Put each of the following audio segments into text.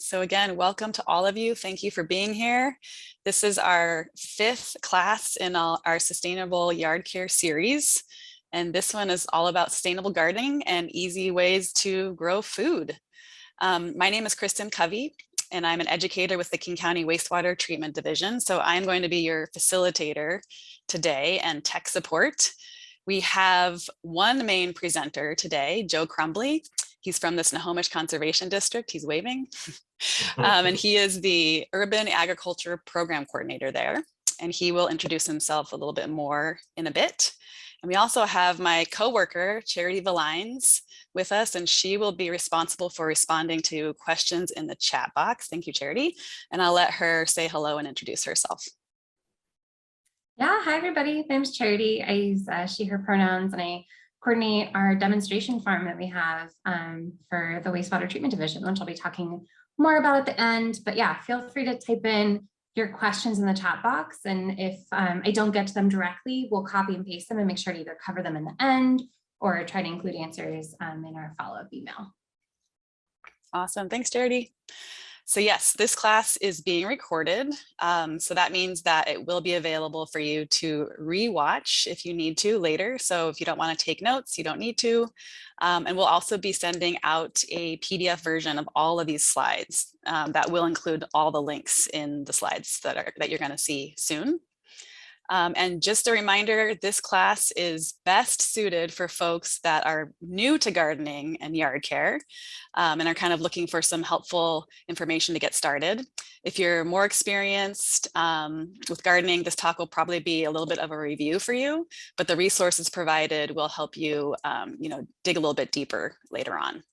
So again, welcome to all of you. Thank you for being here. This is our 5th class in our Sustainable Yard Care series. And this one is all about sustainable gardening and easy ways to grow food. My name is Kristin Covey, and I'm an educator with the King County Wastewater Treatment Division. So I'm going to be your facilitator today and tech support. We have one main presenter today, Joe Crumbly. He's from the Snohomish Conservation District. He's waving. And he is the Urban Agriculture Program Coordinator there. And he will introduce himself a little bit more in a bit. And we also have my coworker, Charity Valines, with us, and she will be responsible for responding to questions in the chat box. Thank you, Charity. And I'll let her say hello and introduce herself. Yeah, hi everybody. My name's Charity. I use she, her pronouns, and I coordinate our demonstration farm that we have for the wastewater treatment division, which I'll be talking more about at the end. But yeah, feel free to type in your questions in the chat box. And if I don't get to them directly, we'll copy and paste them and make sure to either cover them in the end or try to include answers in our follow-up email. Awesome. Thanks, Charity. So yes, this class is being recorded. So that means that it will be available for you to rewatch if you need to later. So if you don't want to take notes, you don't need to. And we'll also be sending out a PDF version of all of these slides that will include all the links in the slides that you're going to see soon. And just a reminder, this class is best suited for folks that are new to gardening and yard care and are kind of looking for some helpful information to get started. If you're more experienced with gardening, this talk will probably be a little bit of a review for you, but the resources provided will help you, dig a little bit deeper later on.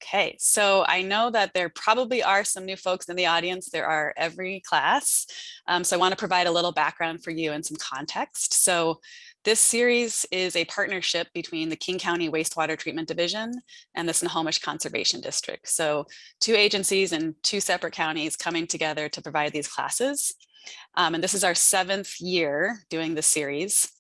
Okay, so I know that there probably are some new folks in the audience. There are every class. So I want to provide a little background for you and some context. So this series is a partnership between the King County Wastewater Treatment Division and the Snohomish Conservation District. So 2 agencies in 2 separate counties coming together to provide these classes. And this is our 7th year doing this series.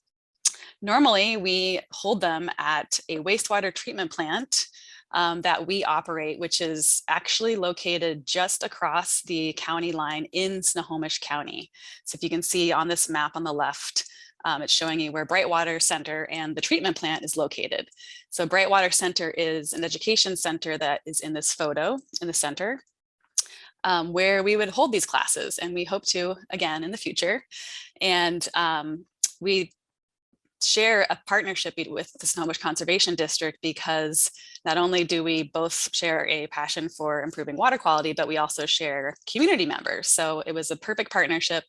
Normally, we hold them at a wastewater treatment plant that we operate, which is actually located just across the county line in Snohomish County. So if you can see on this map on the left, it's showing you where Brightwater Center and the treatment plant is located. So Brightwater Center is an education center that is in this photo in the center, where we would hold these classes, and we hope to again in the future. And we share a partnership with the Snohomish Conservation District because not only do we both share a passion for improving water quality, but we also share community members. So it was a perfect partnership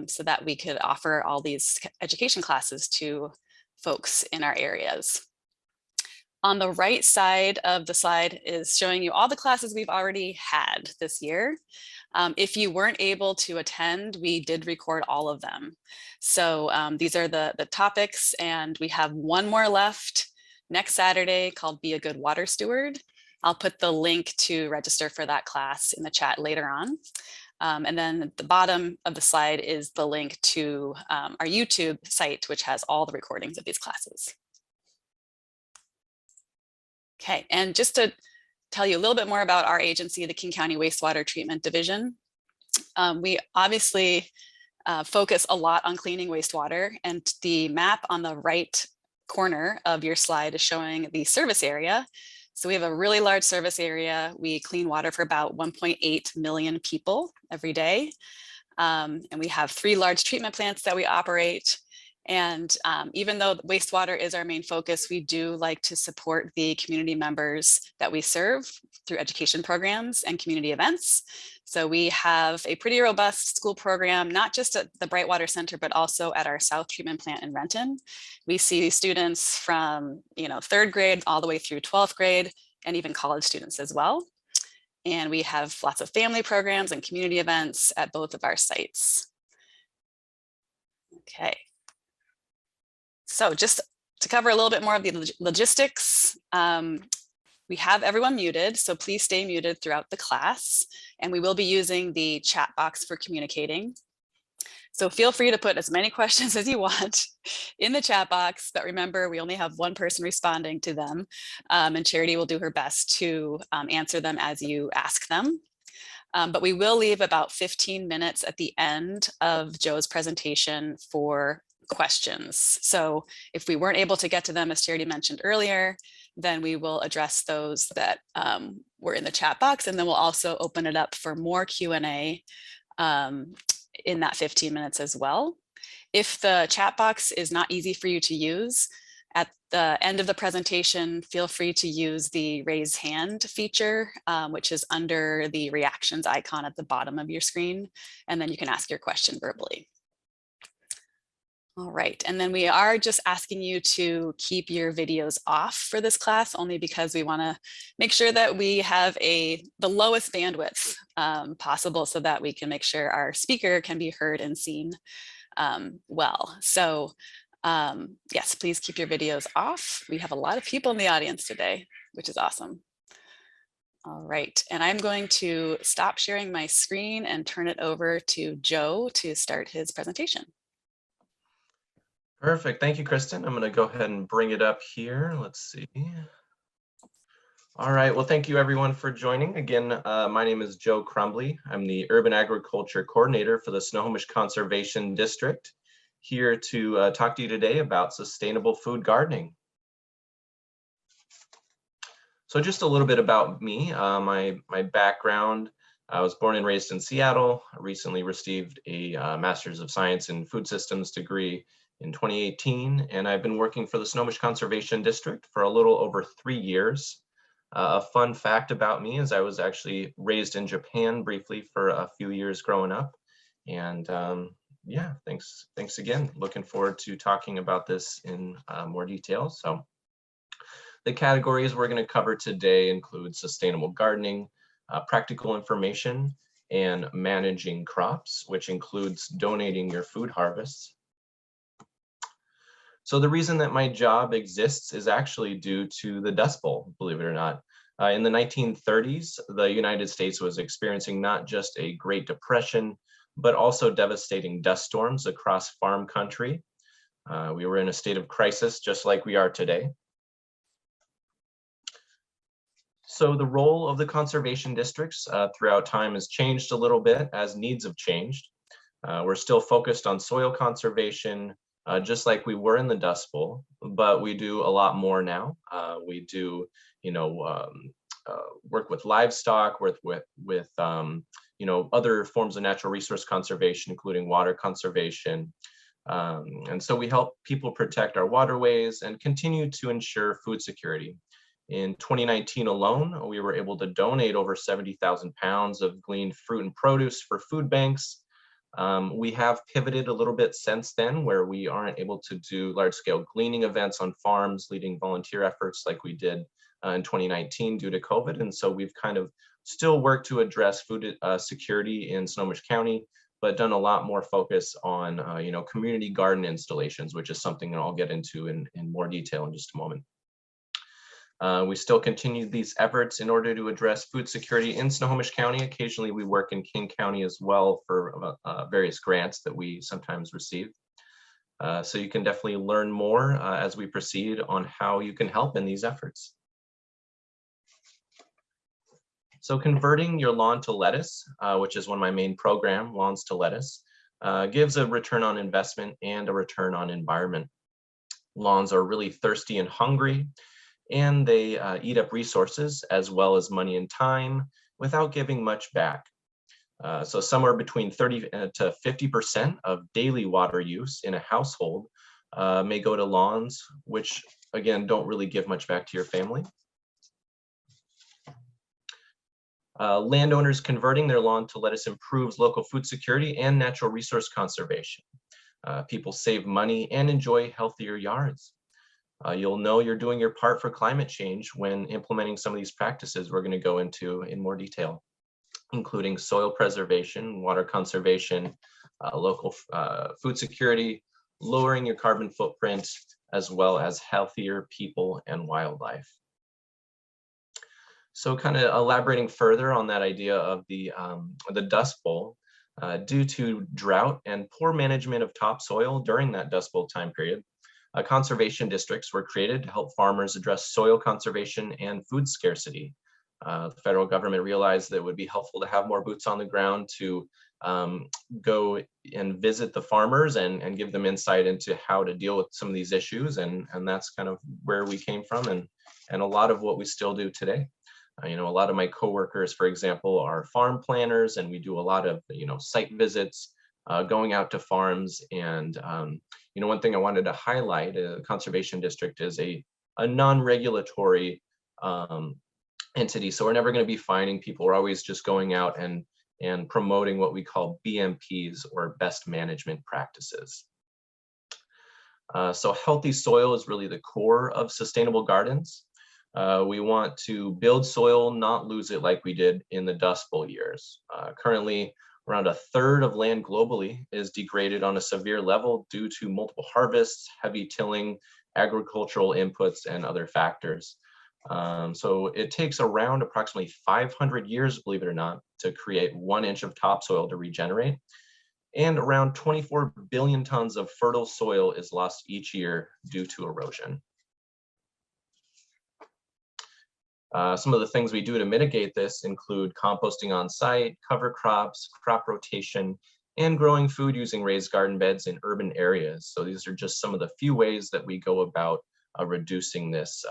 so that we could offer all these education classes to folks in our areas. On the right side of the slide is showing you all the classes we've already had this year. If you weren't able to attend, we did record all of them. So these are the topics, and we have one more left next Saturday called Be a Good Water Steward. I'll put the link to register for that class in the chat later on. And then at the bottom of the slide is the link to our YouTube site, which has all the recordings of these classes. Okay, and just to tell you a little bit more about our agency, the King County Wastewater Treatment Division. We obviously focus a lot on cleaning wastewater, and the map on the right corner of your slide is showing the service area. So we have a really large service area. We clean water for about 1.8 million people every day. And we have 3 large treatment plants that we operate. And even though wastewater is our main focus, we do like to support the community members that we serve through education programs and community events. So we have a pretty robust school program, not just at the Brightwater Center, but also at our South Treatment Plant in Renton. We see students from 3rd grade all the way through 12th grade, and even college students as well. And we have lots of family programs and community events at both of our sites. Okay. So just to cover a little bit more of the logistics, we have everyone muted, so please stay muted throughout the class, and we will be using the chat box for communicating. So feel free to put as many questions as you want in the chat box, but remember, we only have one person responding to them, and Charity will do her best to answer them as you ask them. But we will leave about 15 minutes at the end of Joe's presentation for questions. So if we weren't able to get to them, as Charity mentioned earlier, then we will address those that were in the chat box, and then we'll also open it up for more Q&A in that 15 minutes as well. If the chat box is not easy for you to use, at the end of the presentation, feel free to use the raise hand feature, which is under the reactions icon at the bottom of your screen, and then you can ask your question verbally. All right, and then we are just asking you to keep your videos off for this class, only because we want to make sure that we have the lowest bandwidth possible, so that we can make sure our speaker can be heard and seen well. So yes, please keep your videos off. We have a lot of people in the audience today, which is awesome. All right, and I'm going to stop sharing my screen and turn it over to Joe to start his presentation. Perfect. Thank you, Kristin. I'm going to go ahead and bring it up here. Let's see. All right. Well, thank you, everyone, for joining. Again, my name is Joe Crumbley. I'm the Urban Agriculture Coordinator for the Snohomish Conservation District, here to talk to you today about sustainable food gardening. So just a little bit about me, my background. I was born and raised in Seattle. I recently received a Master's of Science in Food Systems degree in 2018, and I've been working for the Snohomish Conservation District for a little over 3 years. A fun fact about me is I was actually raised in Japan briefly for a few years growing up. And yeah, thanks again. Looking forward to talking about this in more detail. So the categories we're going to cover today include sustainable gardening, practical information, and managing crops, which includes donating your food harvests. So the reason that my job exists is actually due to the Dust Bowl, believe it or not. In the 1930s, the United States was experiencing not just a Great Depression, but also devastating dust storms across farm country. We were in a state of crisis, just like we are today. So the role of the conservation districts throughout time has changed a little bit as needs have changed. We're still focused on soil conservation, just like we were in the Dust Bowl, but we do a lot more now. We do, work with livestock, work with other forms of natural resource conservation, including water conservation. And so we help people protect our waterways and continue to ensure food security. In 2019 alone, we were able to donate over 70,000 pounds of gleaned fruit and produce for food banks. We have pivoted a little bit since then, where we aren't able to do large-scale gleaning events on farms, leading volunteer efforts like we did in 2019 due to COVID. And so we've kind of still worked to address food security in Snohomish County, but done a lot more focus on community garden installations, which is something that I'll get into in more detail in just a moment. We still continue these efforts in order to address food security in Snohomish County. Occasionally we work in King County as well for various grants that we sometimes receive. So you can definitely learn more as we proceed on how you can help in these efforts. So converting your lawn to lettuce, which is one of my main program, Lawns to Lettuce, gives a return on investment and a return on environment. Lawns are really thirsty and hungry, and they eat up resources as well as money and time without giving much back. So somewhere between 30 to 50% of daily water use in a household may go to lawns, which again, don't really give much back to your family. Landowners converting their lawn to lettuce improves local food security and natural resource conservation. People save money and enjoy healthier yards. You'll know you're doing your part for climate change when implementing some of these practices we're going to go into in more detail, including soil preservation, water conservation, local food security, lowering your carbon footprint, as well as healthier people and wildlife. So kind of elaborating further on that idea of the Dust Bowl, Due to drought and poor management of topsoil during that Dust Bowl time period, conservation districts were created to help farmers address soil conservation and food scarcity. The federal government realized that it would be helpful to have more boots on the ground to go and visit the farmers and give them insight into how to deal with some of these issues. And that's kind of where we came from, and a lot of what we still do today. You know, a lot of my coworkers, for example, are farm planners, and we do a lot of, you know, site visits, going out to farms. And, you know, one thing I wanted to highlight, a conservation district is a non-regulatory entity. So we're never going to be fining people. We're always just going out and promoting what we call BMPs, or best management practices. So healthy soil is really the core of sustainable gardens. We want to build soil, not lose it like we did in the Dust Bowl years. Currently, around a third of land globally is degraded on a severe level due to multiple harvests, heavy tilling, agricultural inputs, and other factors. So it takes around approximately 500 years, believe it or not, to create 1 inch of topsoil to regenerate. And around 24 billion tons of fertile soil is lost each year due to erosion. Some of the things we do to mitigate this include composting on site, cover crops, crop rotation, and growing food using raised garden beds in urban areas. So these are just some of the few ways that we go about reducing this,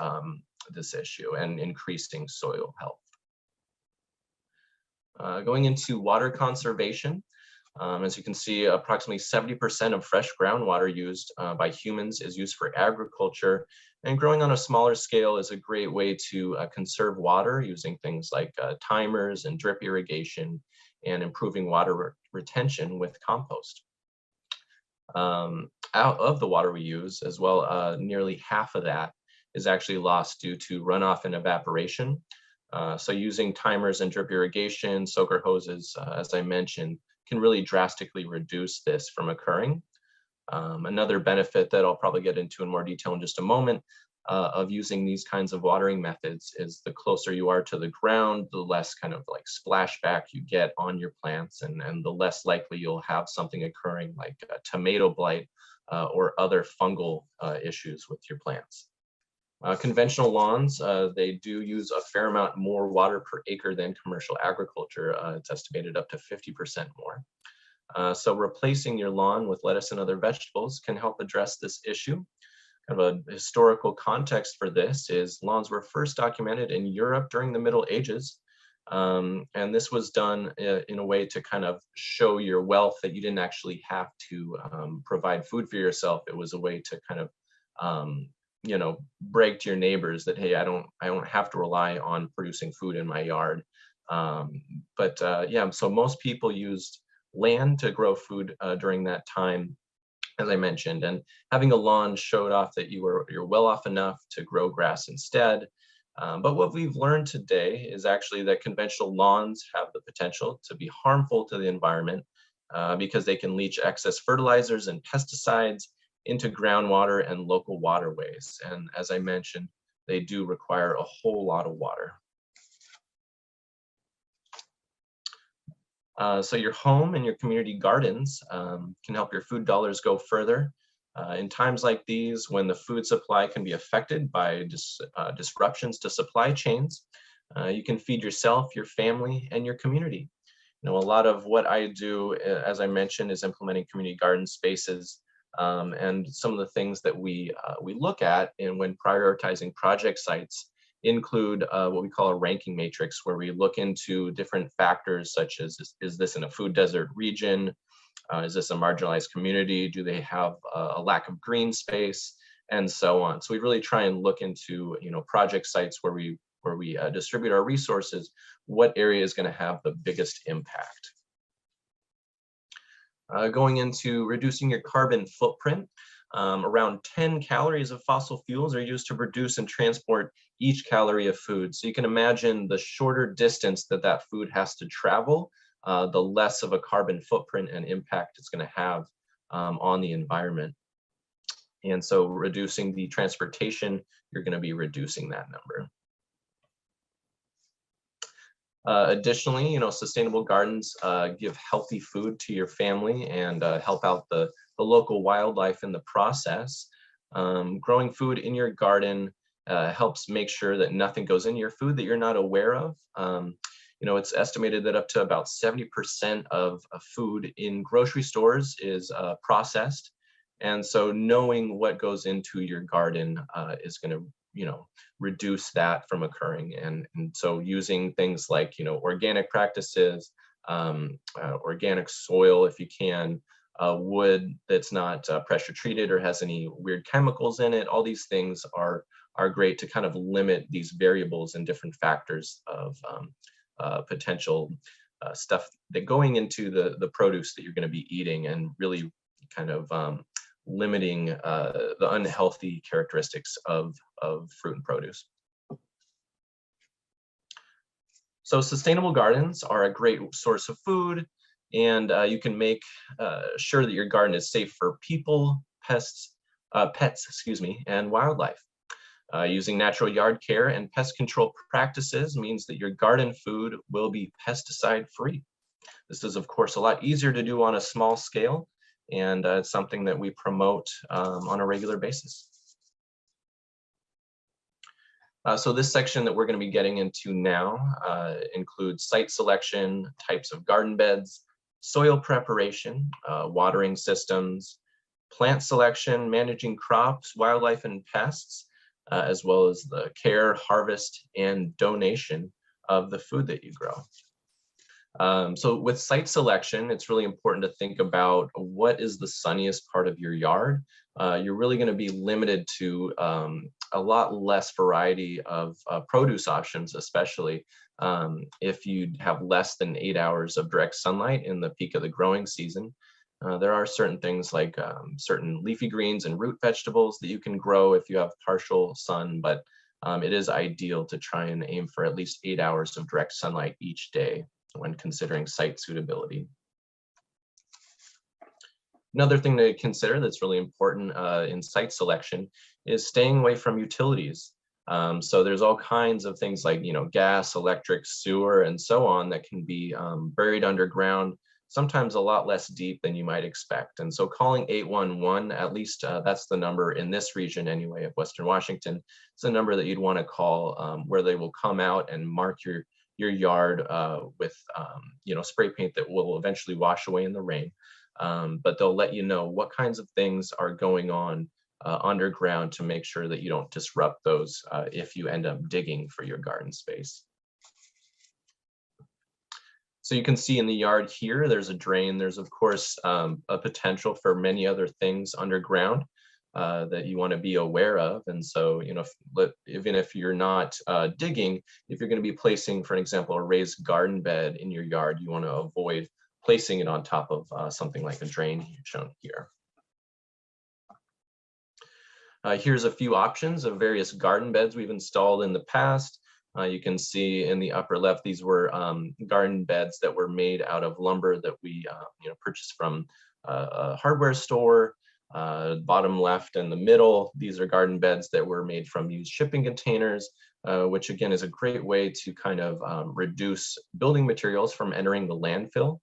this issue and increasing soil health. Going into water conservation, as you can see, approximately 70% of fresh groundwater used by humans is used for agriculture, and growing on a smaller scale is a great way to conserve water using things like timers and drip irrigation, and improving water retention with compost. Out of the water we use as well, nearly half of that is actually lost due to runoff and evaporation. So using timers and drip irrigation, soaker hoses, as I mentioned, can really drastically reduce this from occurring. Another benefit that I'll probably get into in more detail in just a moment of using these kinds of watering methods is the closer you are to the ground, the less kind of like splashback you get on your plants, and the less likely you'll have something occurring like tomato blight or other fungal issues with your plants. Conventional lawns, they do use a fair amount more water per acre than commercial agriculture. It's estimated up to 50% more. So replacing your lawn with lettuce and other vegetables can help address this issue. Kind of a historical context for this is lawns were first documented in Europe during the Middle Ages. And this was done in a way to kind of show your wealth, that you didn't actually have to provide food for yourself. It was a way to kind of you know, brag to your neighbors that, hey, I don't have to rely on producing food in my yard. Yeah, so most people used land to grow food during that time, as I mentioned, and having a lawn showed off that you're well off enough to grow grass instead. But what we've learned today is actually that conventional lawns have the potential to be harmful to the environment because they can leach excess fertilizers and pesticides into groundwater and local waterways. And as I mentioned, they do require a whole lot of water. So your home and your community gardens can help your food dollars go further. In times like these, when the food supply can be affected by disruptions to supply chains, you can feed yourself, your family, and your community. You know, a lot of what I do, as I mentioned, is implementing community garden spaces. And some of the things that we look at when prioritizing project sites include what we call a ranking matrix, where we look into different factors such as, is this in a food desert region? Is this a marginalized community? Do they have a lack of green space? And so on. So we really try and look into, you know, project sites where we distribute our resources, what area is going to have the biggest impact. Going into reducing your carbon footprint, around 10 calories of fossil fuels are used to produce and transport each calorie of food. So you can imagine the shorter distance that food has to travel, the less of a carbon footprint and impact it's going to have on the environment. And so reducing the transportation, you're going to be reducing that number. Additionally, sustainable gardens give healthy food to your family and help out the local wildlife in the process. Growing food in your garden helps make sure that nothing goes in your food that you're not aware of. It's estimated that up to about 70% of food in grocery stores is processed. And so knowing what goes into your garden is going to, reduce that from occurring. And so using things like, organic practices, organic soil, if you can, wood that's not pressure treated or has any weird chemicals in it, all these things are great to kind of limit these variables and different factors of potential stuff that going into the produce that you're going to be eating, and really kind of limiting the unhealthy characteristics of fruit and produce. So sustainable gardens are a great source of food, and you can make sure that your garden is safe for people, pets, and wildlife. Using natural yard care and pest control practices means that your garden food will be pesticide free. This is, of course, a lot easier to do on a small scale, and it's something that we promote on a regular basis. So this section that we're going to be getting into now includes site selection, types of garden beds, soil preparation, watering systems, plant selection, managing crops, wildlife, and pests, as well as the care, harvest, and donation of the food that you grow. So with site selection, it's really important to think about what is the sunniest part of your yard. You're really going to be limited to a lot less variety of produce options, especially if you have less than 8 hours of direct sunlight in the peak of the growing season. There are certain things like certain leafy greens and root vegetables that you can grow if you have partial sun, but it is ideal to try and aim for at least 8 hours of direct sunlight each day when considering site suitability. Another thing to consider that's really important in site selection is staying away from utilities. So there's all kinds of things like, gas, electric, sewer, and so on that can be buried underground, sometimes a lot less deep than you might expect. And so calling 811, at least that's the number in this region anyway of Western Washington, it's a number that you'd want to call where they will come out and mark your yard with spray paint that will eventually wash away in the rain. But they'll let you know what kinds of things are going on underground to make sure that you don't disrupt those if you end up digging for your garden space. So you can see in the yard here, there's a drain. There's, of course, a potential for many other things underground that you want to be aware of. And so, even if you're not digging, if you're going to be placing, for example, a raised garden bed in your yard, you want to avoid placing it on top of something like a drain shown here. Here's a few options of various garden beds we've installed in the past. You can see in the upper left, these were garden beds that were made out of lumber that we purchased from a hardware store. Bottom left and the middle, these are garden beds that were made from used shipping containers, which again is a great way to kind of reduce building materials from entering the landfill.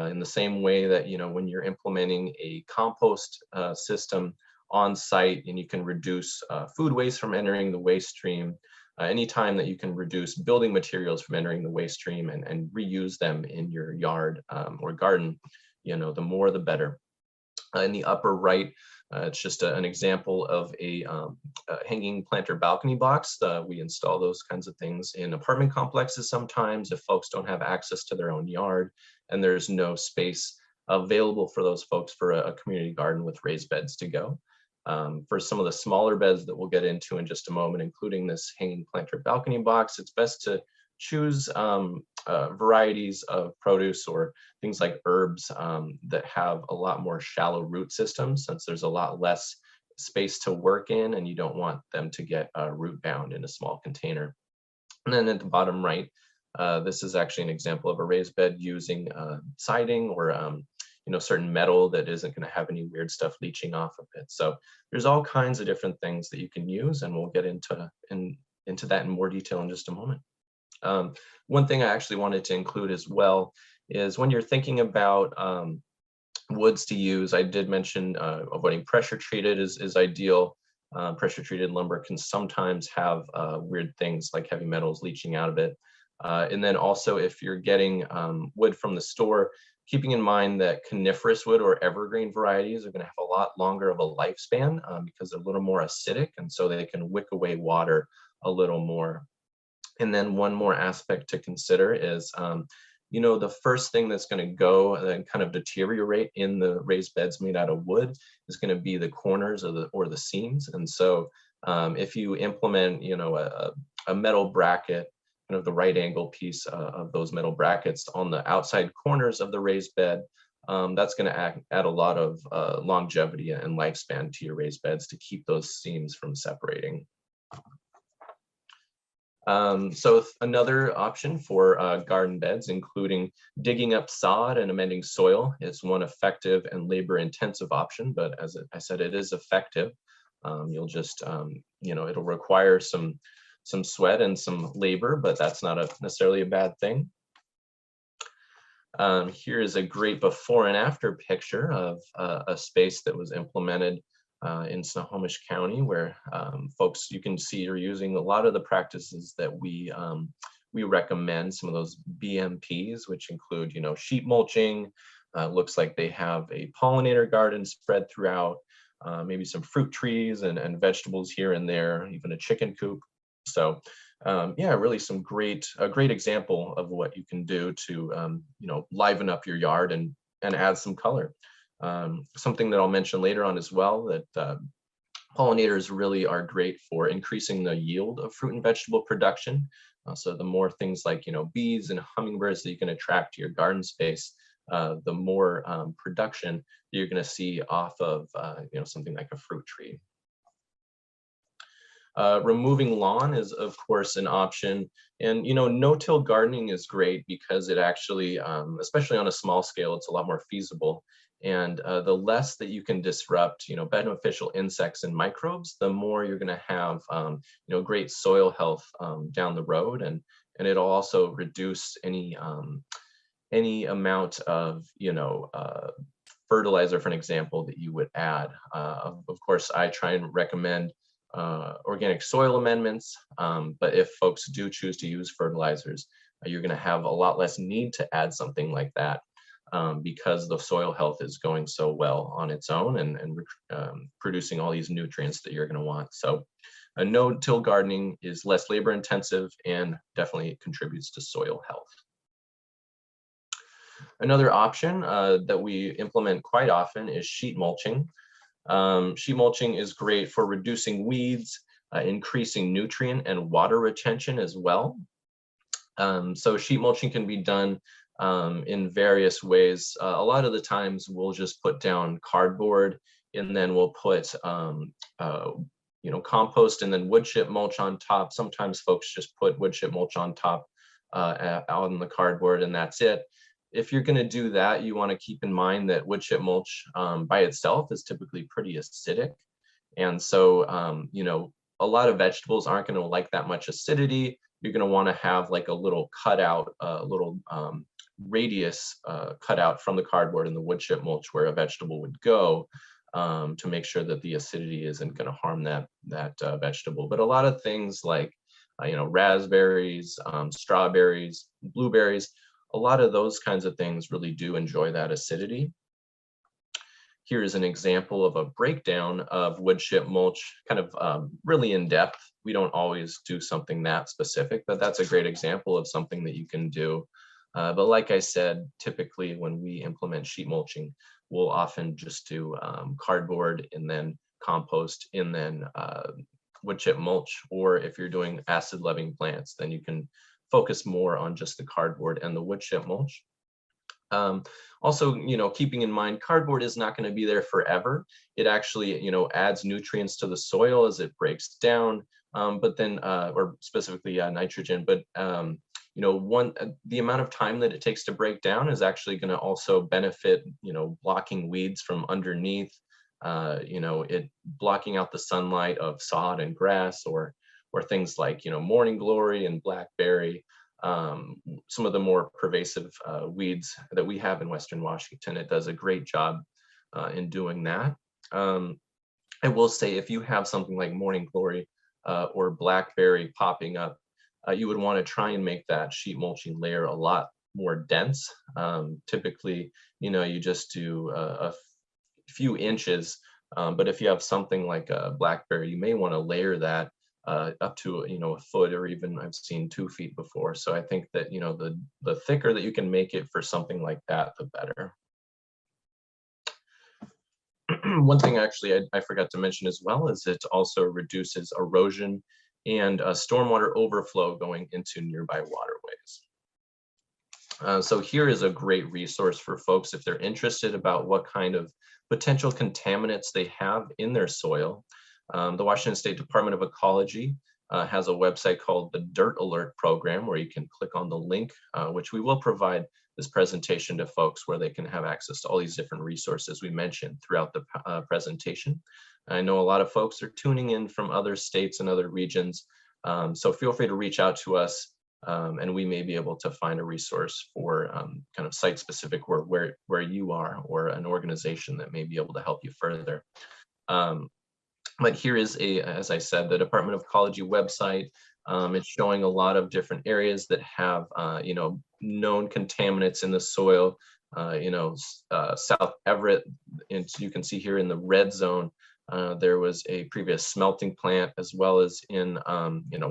In the same way that, when you're implementing a compost system on site and you can reduce food waste from entering the waste stream, anytime that you can reduce building materials from entering the waste stream and reuse them in your yard or garden, the more the better. In the upper right, it's just an example of a hanging planter balcony box. We install those kinds of things in apartment complexes sometimes if folks don't have access to their own yard and there's no space available for those folks for a community garden with raised beds to go. For some of the smaller beds that we'll get into in just a moment, including this hanging planter balcony box, it's best to choose varieties of produce or things like herbs that have a lot more shallow root systems, since there's a lot less space to work in and you don't want them to get root bound in a small container. And then at the bottom right, this is actually an example of a raised bed using siding or certain metal that isn't going to have any weird stuff leaching off of it. So there's all kinds of different things that you can use, and we'll get into that in more detail in just a moment. One thing I actually wanted to include as well is when you're thinking about woods to use, I did mention avoiding pressure treated is ideal. Pressure treated lumber can sometimes have weird things like heavy metals leaching out of it. And then also if you're getting wood from the store, keeping in mind that coniferous wood or evergreen varieties are going to have a lot longer of a lifespan because they're a little more acidic, and so they can wick away water a little more. And then one more aspect to consider is, you know, the first thing that's going to go and kind of deteriorate in the raised beds made out of wood is going to be the corners or the seams. And so if you implement, you know, a metal bracket, kind of the right angle piece of those metal brackets on the outside corners of the raised bed, that's going to add a lot of longevity and lifespan to your raised beds to keep those seams from separating. So another option for garden beds, including digging up sod and amending soil, is one effective and labor-intensive option, but as I said, it is effective. You'll just, you know, it'll require some sweat and some labor, but that's not necessarily a bad thing. Here is a great before and after picture of a space that was implemented in Snohomish County, where folks, you can see, are using a lot of the practices that we recommend. Some of those BMPs, which include, you know, sheet mulching. Looks like they have a pollinator garden spread throughout, maybe some fruit trees and vegetables here and there, even a chicken coop. So yeah, really a great example of what you can do to you know, liven up your yard and add some color. Something that I'll mention later on as well, that pollinators really are great for increasing the yield of fruit and vegetable production. So the more things like, you know, bees and hummingbirds that you can attract to your garden space, the more production you're going to see off of you know, something like a fruit tree. Removing lawn is, of course, an option. And, you know, no-till gardening is great because it actually, especially on a small scale, it's a lot more feasible. And the less that you can disrupt, you know, beneficial insects and microbes, the more you're going to have, you know, great soil health down the road. And it'll also reduce any amount of, you know, fertilizer, for an example, that you would add. Of course, I try and recommend organic soil amendments, but if folks do choose to use fertilizers, you're going to have a lot less need to add something like that because the soil health is going so well on its own and producing all these nutrients that you're going to want. So no-till gardening is less labor intensive and definitely contributes to soil health. Another option that we implement quite often is sheet mulching. Sheet mulching is great for reducing weeds, increasing nutrient and water retention as well. So sheet mulching can be done in various ways. A lot of the times we'll just put down cardboard and then we'll put you know, compost and then wood chip mulch on top. Sometimes folks just put wood chip mulch on top out on the cardboard and that's it. If you're going to do that, you want to keep in mind that wood chip mulch by itself is typically pretty acidic. And so, you know, a lot of vegetables aren't going to like that much acidity. You're going to want to have like a little cutout, a little radius cutout from the cardboard and the wood chip mulch where a vegetable would go to make sure that the acidity isn't going to harm that vegetable. But a lot of things like, you know, raspberries, strawberries, blueberries, a lot of those kinds of things really do enjoy that acidity. Here is an example of a breakdown of wood chip mulch, kind of really in depth. We don't always do something that specific, but that's a great example of something that you can do. But like I said, typically when we implement sheet mulching, we'll often just do cardboard and then compost and then wood chip mulch. Or if you're doing acid loving plants, then you can focus more on just the cardboard and the wood chip mulch. Also, you know, keeping in mind, cardboard is not going to be there forever. It actually, you know, adds nutrients to the soil as it breaks down, but then, or specifically nitrogen, but, you know, the amount of time that it takes to break down is actually going to also benefit, you know, blocking weeds from underneath, you know, it blocking out the sunlight of sod and grass or things like, you know, morning glory and blackberry. some of the more pervasive weeds that we have in Western Washington. It does a great job in doing that. I will say, if you have something like morning glory or blackberry popping up, you would want to try and make that sheet mulching layer a lot more dense. Typically, you just do a few inches, but if you have something like a blackberry, you may want to layer that up to a foot, or even I've seen 2 feet before. So I think that the thicker that you can make it for something like that, the better. One thing actually I forgot to mention as well is it also reduces erosion and stormwater overflow going into nearby waterways. So here is a great resource for folks if they're interested about what kind of potential contaminants they have in their soil. The Washington State Department of Ecology has a website called the Dirt Alert Program, where you can click on the link, which we will provide this presentation to folks, where they can have access to all these different resources we mentioned throughout the presentation. I know a lot of folks are tuning in from other states and other regions, so feel free to reach out to us, and we may be able to find a resource for kind of site-specific where you are, or an organization that may be able to help you further. But here is as I said, the Department of Ecology website. It's showing a lot of different areas that have, known contaminants in the soil. South Everett, and you can see here in the red zone, there was a previous smelting plant, as well as in,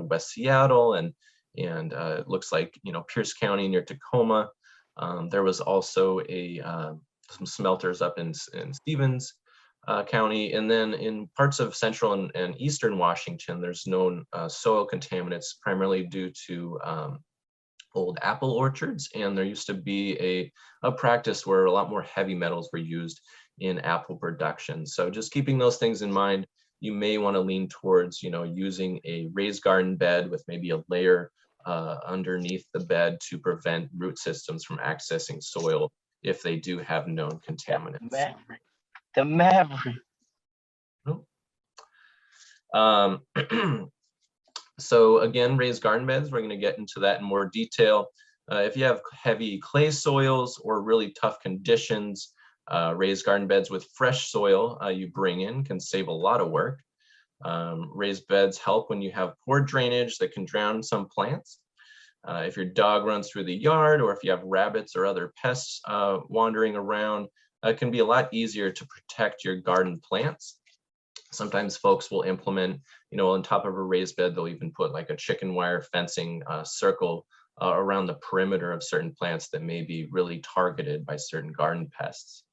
West Seattle, and it looks like, Pierce County near Tacoma. There was also some smelters up in Stevens County, and then in parts of central and eastern Washington, there's known soil contaminants, primarily due to old apple orchards, and there used to be a practice where a lot more heavy metals were used in apple production. So just keeping those things in mind, you may want to lean towards using a raised garden bed with maybe a layer underneath the bed to prevent root systems from accessing soil if they do have known contaminants. The Maverick. So again, raised garden beds, we're going to get into that in more detail. If you have heavy clay soils or really tough conditions, raised garden beds with fresh soil you bring in can save a lot of work. Raised beds help when you have poor drainage that can drown some plants. If your dog runs through the yard, or if you have rabbits or other pests wandering around, it can be a lot easier to protect your garden plants. Sometimes folks will implement, on top of a raised bed, they'll even put like a chicken wire fencing circle around the perimeter of certain plants that may be really targeted by certain garden pests.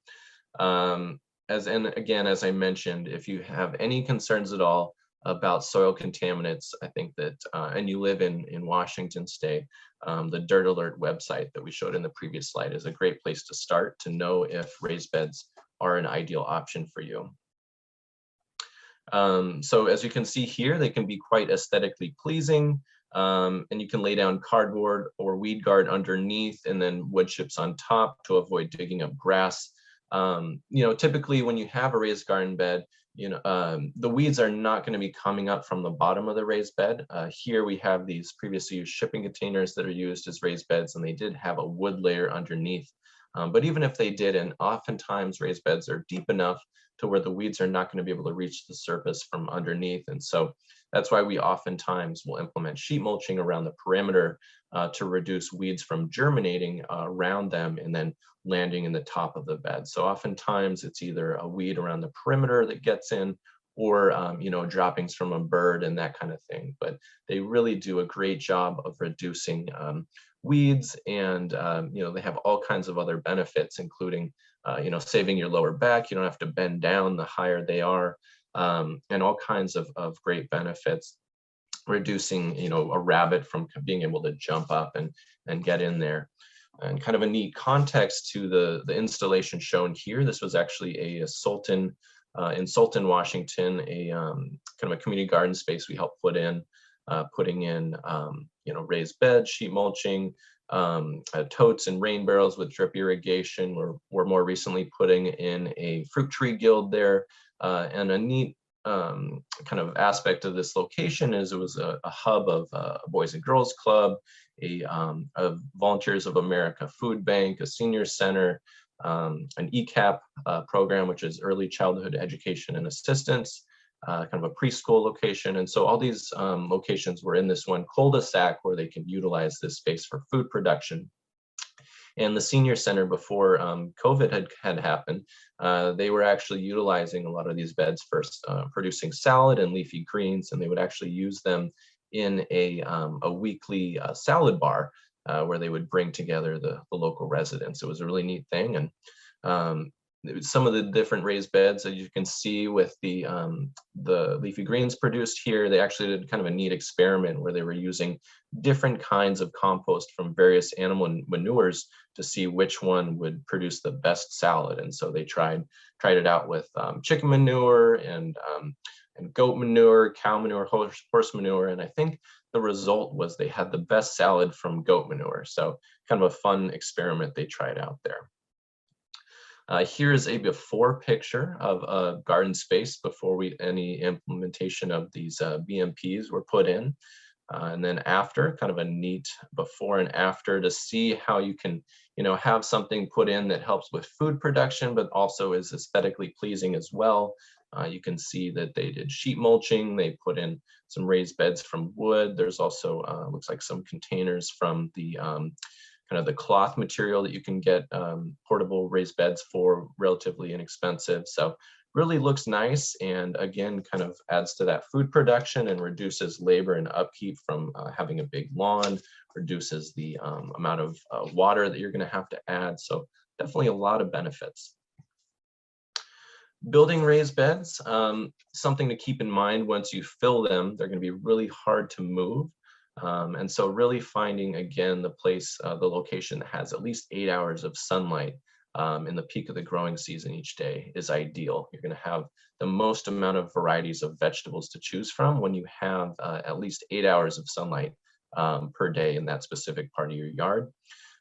As I mentioned, if you have any concerns at all about soil contaminants, I think that, and you live in Washington State, the Dirt Alert website that we showed in the previous slide is a great place to start to know if raised beds are an ideal option for you. So as you can see here, they can be quite aesthetically pleasing, and you can lay down cardboard or weed guard underneath, and then wood chips on top to avoid digging up grass. Typically when you have a raised garden bed, the weeds are not going to be coming up from the bottom of the raised bed. Here we have these previously used shipping containers that are used as raised beds, and they did have a wood layer underneath. But even if they didn't, oftentimes raised beds are deep enough to where the weeds are not going to be able to reach the surface from underneath. And so that's why we oftentimes will implement sheet mulching around the perimeter to reduce weeds from germinating around them and then landing in the top of the bed. So oftentimes it's either a weed around the perimeter that gets in, or droppings from a bird and that kind of thing. But they really do a great job of reducing weeds, and they have all kinds of other benefits, including saving your lower back. You don't have to bend down the higher they are, and all kinds of great benefits, reducing a rabbit from being able to jump up and get in there. And kind of a neat context to the installation shown here. This was actually a Sultan in Sultan, Washington, a kind of a community garden space we helped put in, putting in raised beds, sheet mulching, totes and rain barrels with drip irrigation. We're more recently putting in a fruit tree guild there, and a neat kind of aspect of this location is it was a hub of a Boys and Girls Club a Volunteers of America food bank, a senior center, an ECAP program, which is early childhood education and assistance, kind of a preschool location. And so all these locations were in this one cul-de-sac where they could utilize this space for food production. And the senior center, before COVID had happened, they were actually utilizing a lot of these beds for producing salad and leafy greens, and they would actually use them in a weekly salad bar where they would bring together the local residents. It was a really neat thing. And some of the different raised beds, as you can see with the leafy greens produced here, they actually did kind of a neat experiment where they were using different kinds of compost from various animal manures to see which one would produce the best salad. And so they tried it out with chicken manure and goat manure, cow manure, horse manure, and I think the result was they had the best salad from goat manure. So kind of a fun experiment they tried out there. Here is a before picture of a garden space before any implementation of these BMPs were put in. And then after, kind of a neat before and after to see how you can, have something put in that helps with food production, but also is aesthetically pleasing as well. You can see that they did sheet mulching. They put in some raised beds from wood. There's also, looks like some containers from the kind of the cloth material that you can get portable raised beds for, relatively inexpensive. So really looks nice, and again, kind of adds to that food production and reduces labor and upkeep from having a big lawn, reduces the amount of water that you're going to have to add. So definitely a lot of benefits. Building raised beds, something to keep in mind: once you fill them, they're going to be really hard to move. And so really finding, again, the place, the location that has at least 8 hours of sunlight in the peak of the growing season each day is ideal. You're going to have the most amount of varieties of vegetables to choose from when you have at least 8 hours of sunlight per day in that specific part of your yard.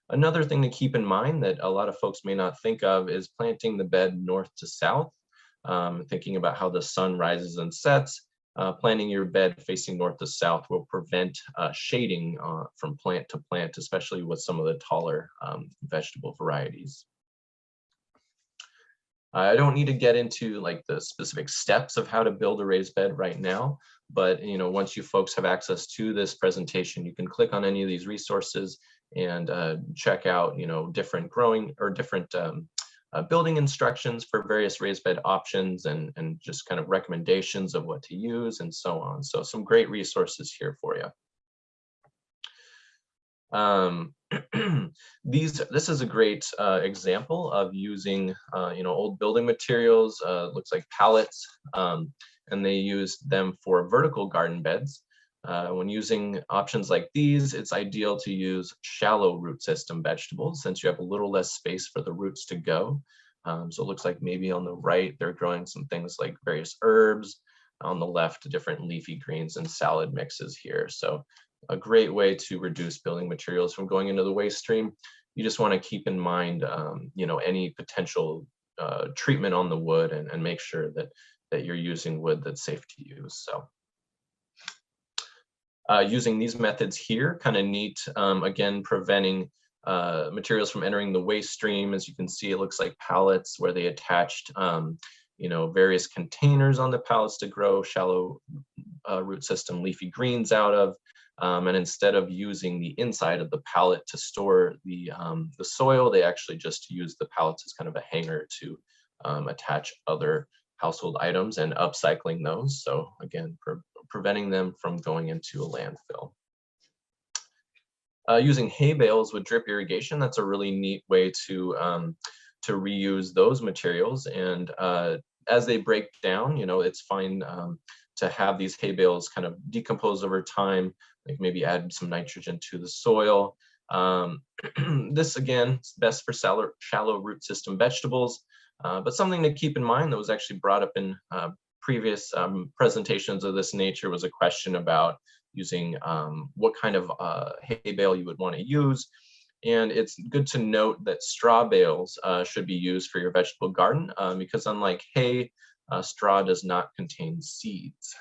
Another thing to keep in mind that a lot of folks may not think of is planting the bed north to south, thinking about how the sun rises and sets. Planting your bed facing north to south will prevent shading from plant to plant, especially with some of the taller vegetable varieties. I don't need to get into like the specific steps of how to build a raised bed right now, but once you folks have access to this presentation, you can click on any of these resources and check out different growing or different building instructions for various raised bed options and just kind of recommendations of what to use and so on. So some great resources here for you. This is a great example of using old building materials. Looks like pallets, and they use them for vertical garden beds. When using options like these, it's ideal to use shallow root system vegetables since you have a little less space for the roots to go. So it looks like maybe on the right, they're growing some things like various herbs. On the left, different leafy greens and salad mixes here. So a great way to reduce building materials from going into the waste stream. You just want to keep in mind, any potential treatment on the wood and make sure that you're using wood that's safe to use. So. Using these methods here, kind of neat, again, preventing materials from entering the waste stream. As you can see, it looks like pallets where they attached, various containers on the pallets to grow shallow root system leafy greens out of. And instead of using the inside of the pallet to store the soil, they actually just use the pallets as kind of a hanger to attach other household items and upcycling those. So again, preventing them from going into a landfill. Using hay bales with drip irrigation, that's a really neat way to reuse those materials. And as they break down, it's fine to have these hay bales kind of decompose over time, like maybe add some nitrogen to the soil. This again is best for shallow root system vegetables, but something to keep in mind that was actually brought up in previous presentations of this nature was a question about using what kind of hay bale you would want to use. And it's good to note that straw bales should be used for your vegetable garden because unlike hay, straw does not contain seeds.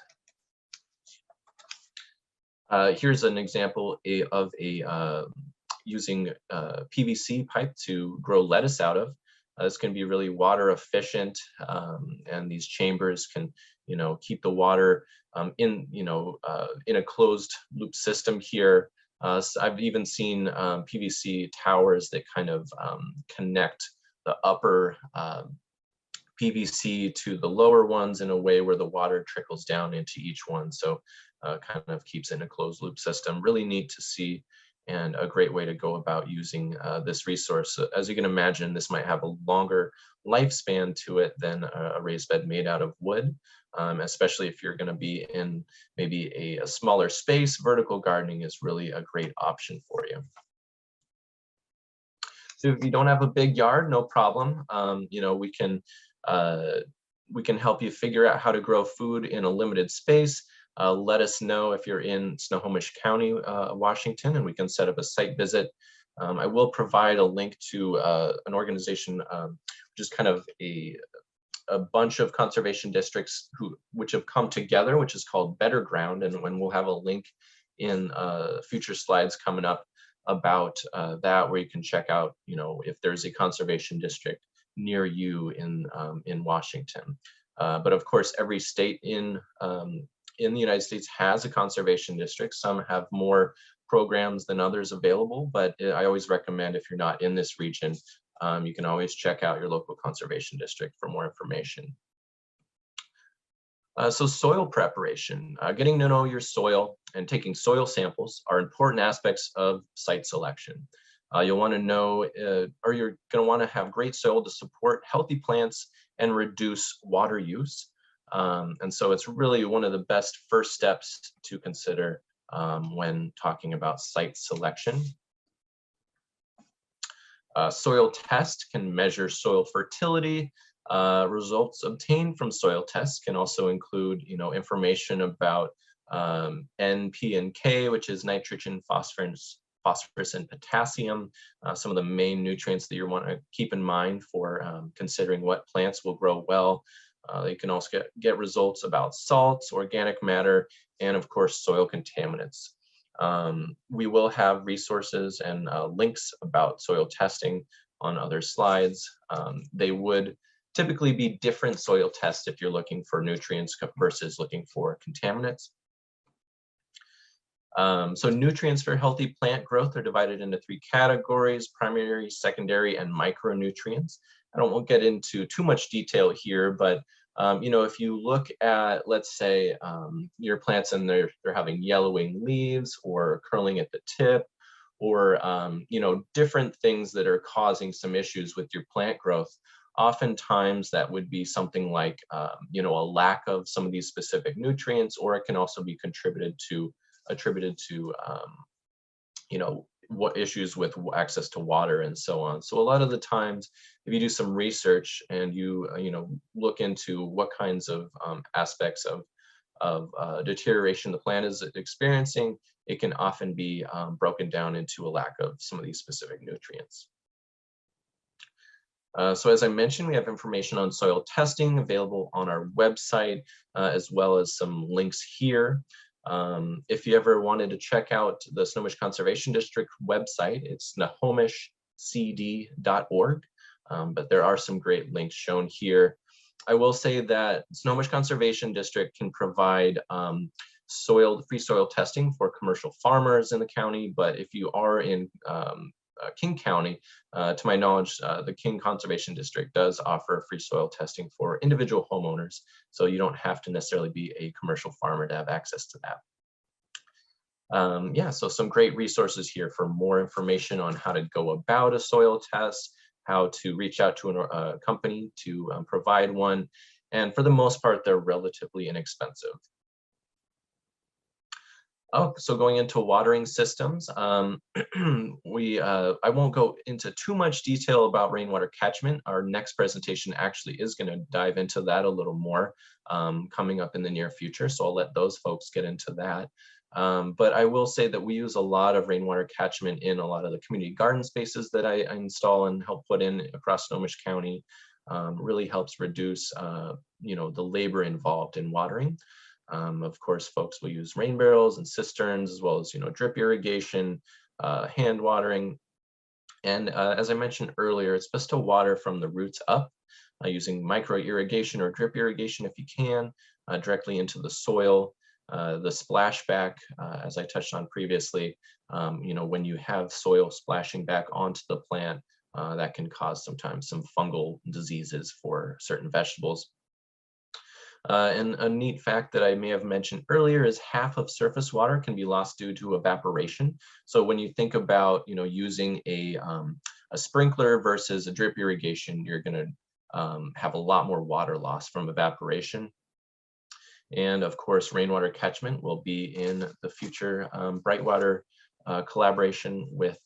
Here's an example of using PVC pipe to grow lettuce out of. This can be really water efficient, and these chambers can, keep the water in a closed loop system here. So I've even seen PVC towers that kind of connect the upper PVC to the lower ones in a way where the water trickles down into each one. So kind of keeps in a closed loop system. Really neat to see, and a great way to go about using this resource. As you can imagine, this might have a longer lifespan to it than a raised bed made out of wood, especially if you're going to be in maybe a smaller space. Vertical gardening is really a great option for you. So if you don't have a big yard, no problem. We can help you figure out how to grow food in a limited space. Let us know if you're in Snohomish County, Washington, and we can set up a site visit. I will provide a link to an organization, which is kind of a bunch of conservation districts which have come together, which is called Better Ground, and when we'll have a link in future slides coming up about that, where you can check out, if there's a conservation district near you in Washington. But of course, every state in the United States has a conservation district. Some have more programs than others available, but I always recommend, if you're not in this region, you can always check out your local conservation district for more information. So soil preparation, getting to know your soil and taking soil samples are important aspects of site selection. You'll want to know, or you're going to want to have great soil to support healthy plants and reduce water use. And so it's really one of the best first steps to consider when talking about site selection. Soil test can measure soil fertility. Results obtained from soil tests can also include, information about N, P, and K, which is nitrogen, phosphorus, and potassium, some of the main nutrients that you want to keep in mind for considering what plants will grow well. You can also get results about salts, organic matter, and of course, soil contaminants. We will have resources and links about soil testing on other slides. They would typically be different soil tests if you're looking for nutrients versus looking for contaminants. So nutrients for healthy plant growth are divided into 3 categories: primary, secondary, and micronutrients. I won't get into too much detail here, but if you look at, let's say, your plants and they're having yellowing leaves or curling at the tip, or different things that are causing some issues with your plant growth, oftentimes that would be something like a lack of some of these specific nutrients, or it can also be attributed to what issues with access to water and so on. So a lot of the times, if you do some research and you look into what kinds of aspects of deterioration the plant is experiencing, it can often be broken down into a lack of some of these specific nutrients. So as I mentioned, we have information on soil testing available on our website, as well as some links here. If you ever wanted to check out the Snohomish Conservation District website, it's snohomishcd.org, but there are some great links shown here. I will say that Snohomish Conservation District can provide free soil testing for commercial farmers in the county, but if you are in King County, to my knowledge, the King Conservation District does offer free soil testing for individual homeowners, so you don't have to necessarily be a commercial farmer to have access to that. So some great resources here for more information on how to go about a soil test, how to reach out to a company to provide one, and for the most part, they're relatively inexpensive. Oh, so going into watering systems, I won't go into too much detail about rainwater catchment. Our next presentation actually is going to dive into that a little more coming up in the near future, so I'll let those folks get into that. But I will say that we use a lot of rainwater catchment in a lot of the community garden spaces that I install and help put in across Snohomish County. Really helps reduce the labor involved in watering. Of course, folks will use rain barrels and cisterns, as well as, drip irrigation, hand watering. And as I mentioned earlier, it's best to water from the roots up using micro irrigation or drip irrigation if you can, directly into the soil. The splashback, as I touched on previously, when you have soil splashing back onto the plant, that can cause sometimes some fungal diseases for certain vegetables. And a neat fact that I may have mentioned earlier is half of surface water can be lost due to evaporation. So when you think about, using a sprinkler versus a drip irrigation, you're going to have a lot more water loss from evaporation. And of course, rainwater catchment will be in the future Brightwater collaboration with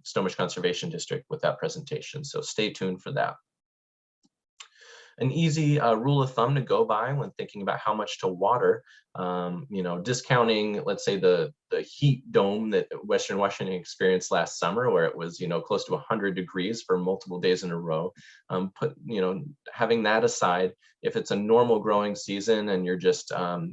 Snohomish Conservation District with that presentation. So stay tuned for that. An easy rule of thumb to go by when thinking about how much to water, discounting, let's say, the heat dome that Western Washington experienced last summer, where it was, close to 100 degrees for multiple days in a row. Having that aside, if it's a normal growing season and you're just,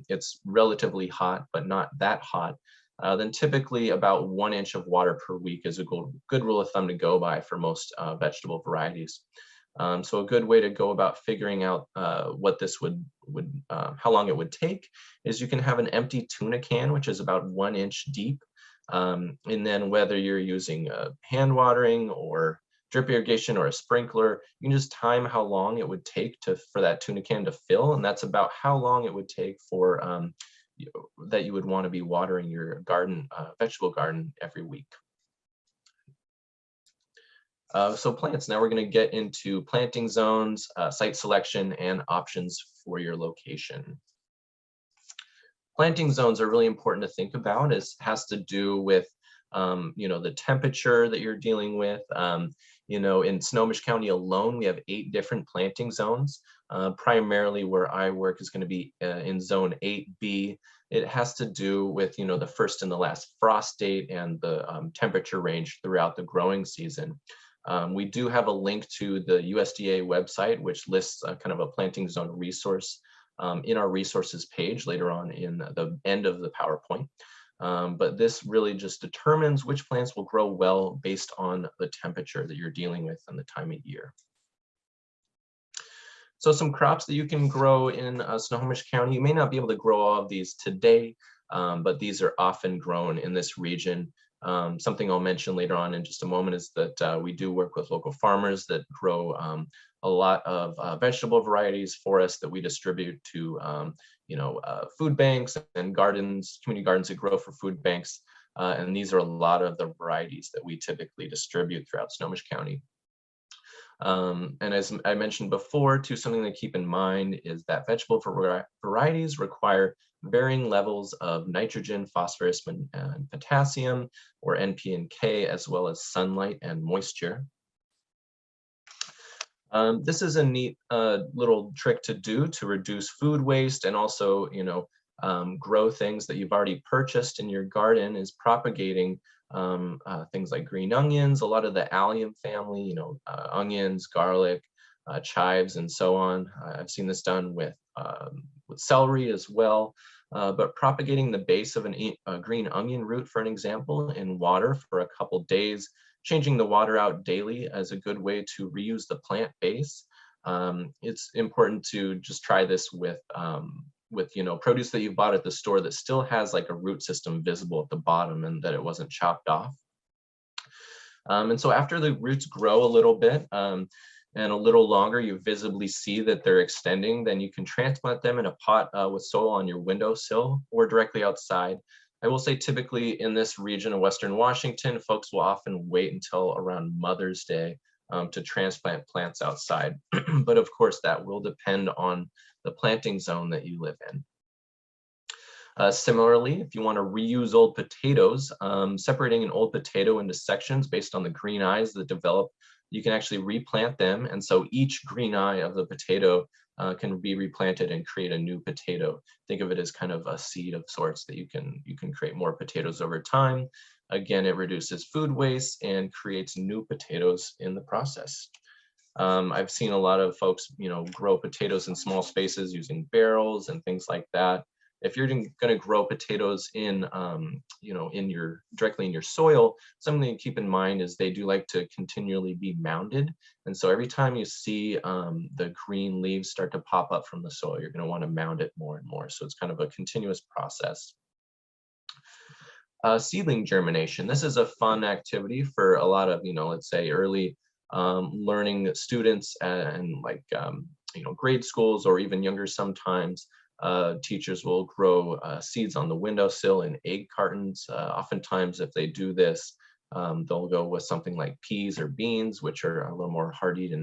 it's relatively hot, but not that hot, then typically about 1 inch of water per week is a good rule of thumb to go by for most vegetable varieties. So a good way to go about figuring out what this would how long it would take is you can have an empty tuna can, which is about 1 inch deep. And then whether you're using hand watering or drip irrigation or a sprinkler, you can just time how long it would take for that tuna can to fill. And that's about how long it would take for that you would want to be watering your garden, vegetable garden every week. So plants, now we're going to get into planting zones, site selection, and options for your location. Planting zones are really important to think about. It has to do with, the temperature that you're dealing with. In Snohomish County alone, we have 8 different planting zones. Primarily where I work is going to be in zone 8B. It has to do with, the first and the last frost date and the temperature range throughout the growing season. We do have a link to the USDA website, which lists kind of a planting zone resource in our resources page later on in the end of the PowerPoint. But this really just determines which plants will grow well based on the temperature that you're dealing with and the time of year. So some crops that you can grow in Snohomish County, you may not be able to grow all of these today, but these are often grown in this region. Something I'll mention later on in just a moment is that we do work with local farmers that grow a lot of vegetable varieties for us that we distribute to food banks and gardens, community gardens that grow for food banks. And these are a lot of the varieties that we typically distribute throughout Snohomish County. And as I mentioned before, too, something to keep in mind is that vegetable varieties require varying levels of nitrogen, phosphorus, and potassium, or NP and K, as well as sunlight and moisture. This is a neat little trick to do to reduce food waste and also, grow things that you've already purchased in your garden, is propagating things like green onions, a lot of the allium family, onions, garlic, chives, and so on. I've seen this done with celery as well. But propagating the base of a green onion root, for an example, in water for a couple days, changing the water out daily as a good way to reuse the plant base. It's important to just try this with produce that you bought at the store that still has like a root system visible at the bottom and that it wasn't chopped off. And so after the roots grow a little bit and a little longer, you visibly see that they're extending, then you can transplant them in a pot with soil on your windowsill or directly outside. I will say typically in this region of Western Washington, folks will often wait until around Mother's Day to transplant plants outside. But of course, that will depend on the planting zone that you live in. Similarly, if you want to reuse old potatoes, separating an old potato into sections based on the green eyes that develop, you can actually replant them. And so each green eye of the potato can be replanted and create a new potato. Think of it as kind of a seed of sorts that you can create more potatoes over time. Again, it reduces food waste and creates new potatoes in the process. I've seen a lot of folks, grow potatoes in small spaces using barrels and things like that. if you're going to grow potatoes in, you know, directly in your soil, something to keep in mind is they do like to continually be mounded. And so every time you see the green leaves start to pop up from the soil, you're going to want to mound it more and more. So it's kind of a continuous process. Seedling germination. This is a fun activity for a lot of, you know, let's say early learning students and like, you know, grade schools or even younger sometimes. Teachers will grow seeds on the windowsill in egg cartons. Oftentimes, if they do this, they'll go with something like peas or beans, which are a little more hardy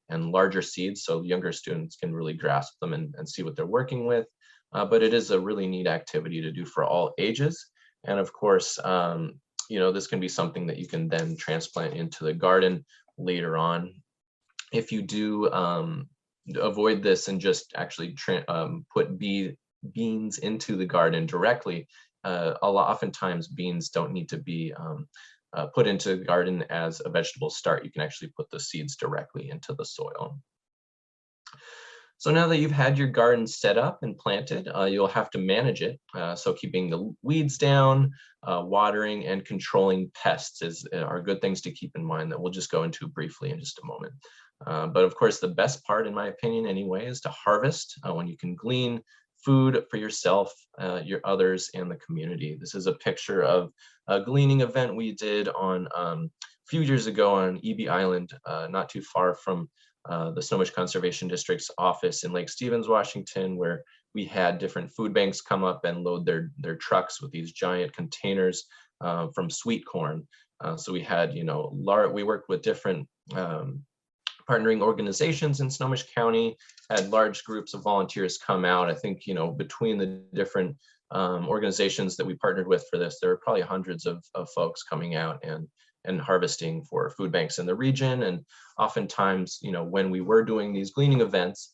and larger seeds, so younger students can really grasp them and see what they're working with. But it is a really neat activity to do for all ages. And of course, you know, this can be something that you can then transplant into the garden later on. If you do avoid this and just actually put beans into the garden directly, oftentimes beans don't need to be put into the garden as a vegetable start. You can actually put the seeds directly into the soil. So now that you've had your garden set up and planted, you'll have to manage it. So keeping the weeds down, watering, and controlling pests are good things to keep in mind that we'll just go into briefly in just a moment. But of course, the best part, in my opinion anyway, is to harvest when you can glean food for yourself, your others, and the community. This is a picture of a gleaning event we did on a few years ago on EB Island, not too far from the Snohomish Conservation District's office in Lake Stevens, Washington, where we had different food banks come up and load their trucks with these giant containers from sweet corn. So we had, you know, we worked with different partnering organizations in Snohomish County, had large groups of volunteers come out. I think, you know, between the different organizations that we partnered with for this, there were probably hundreds of folks coming out and harvesting for food banks in the region. And oftentimes, you know, when we were doing these gleaning events,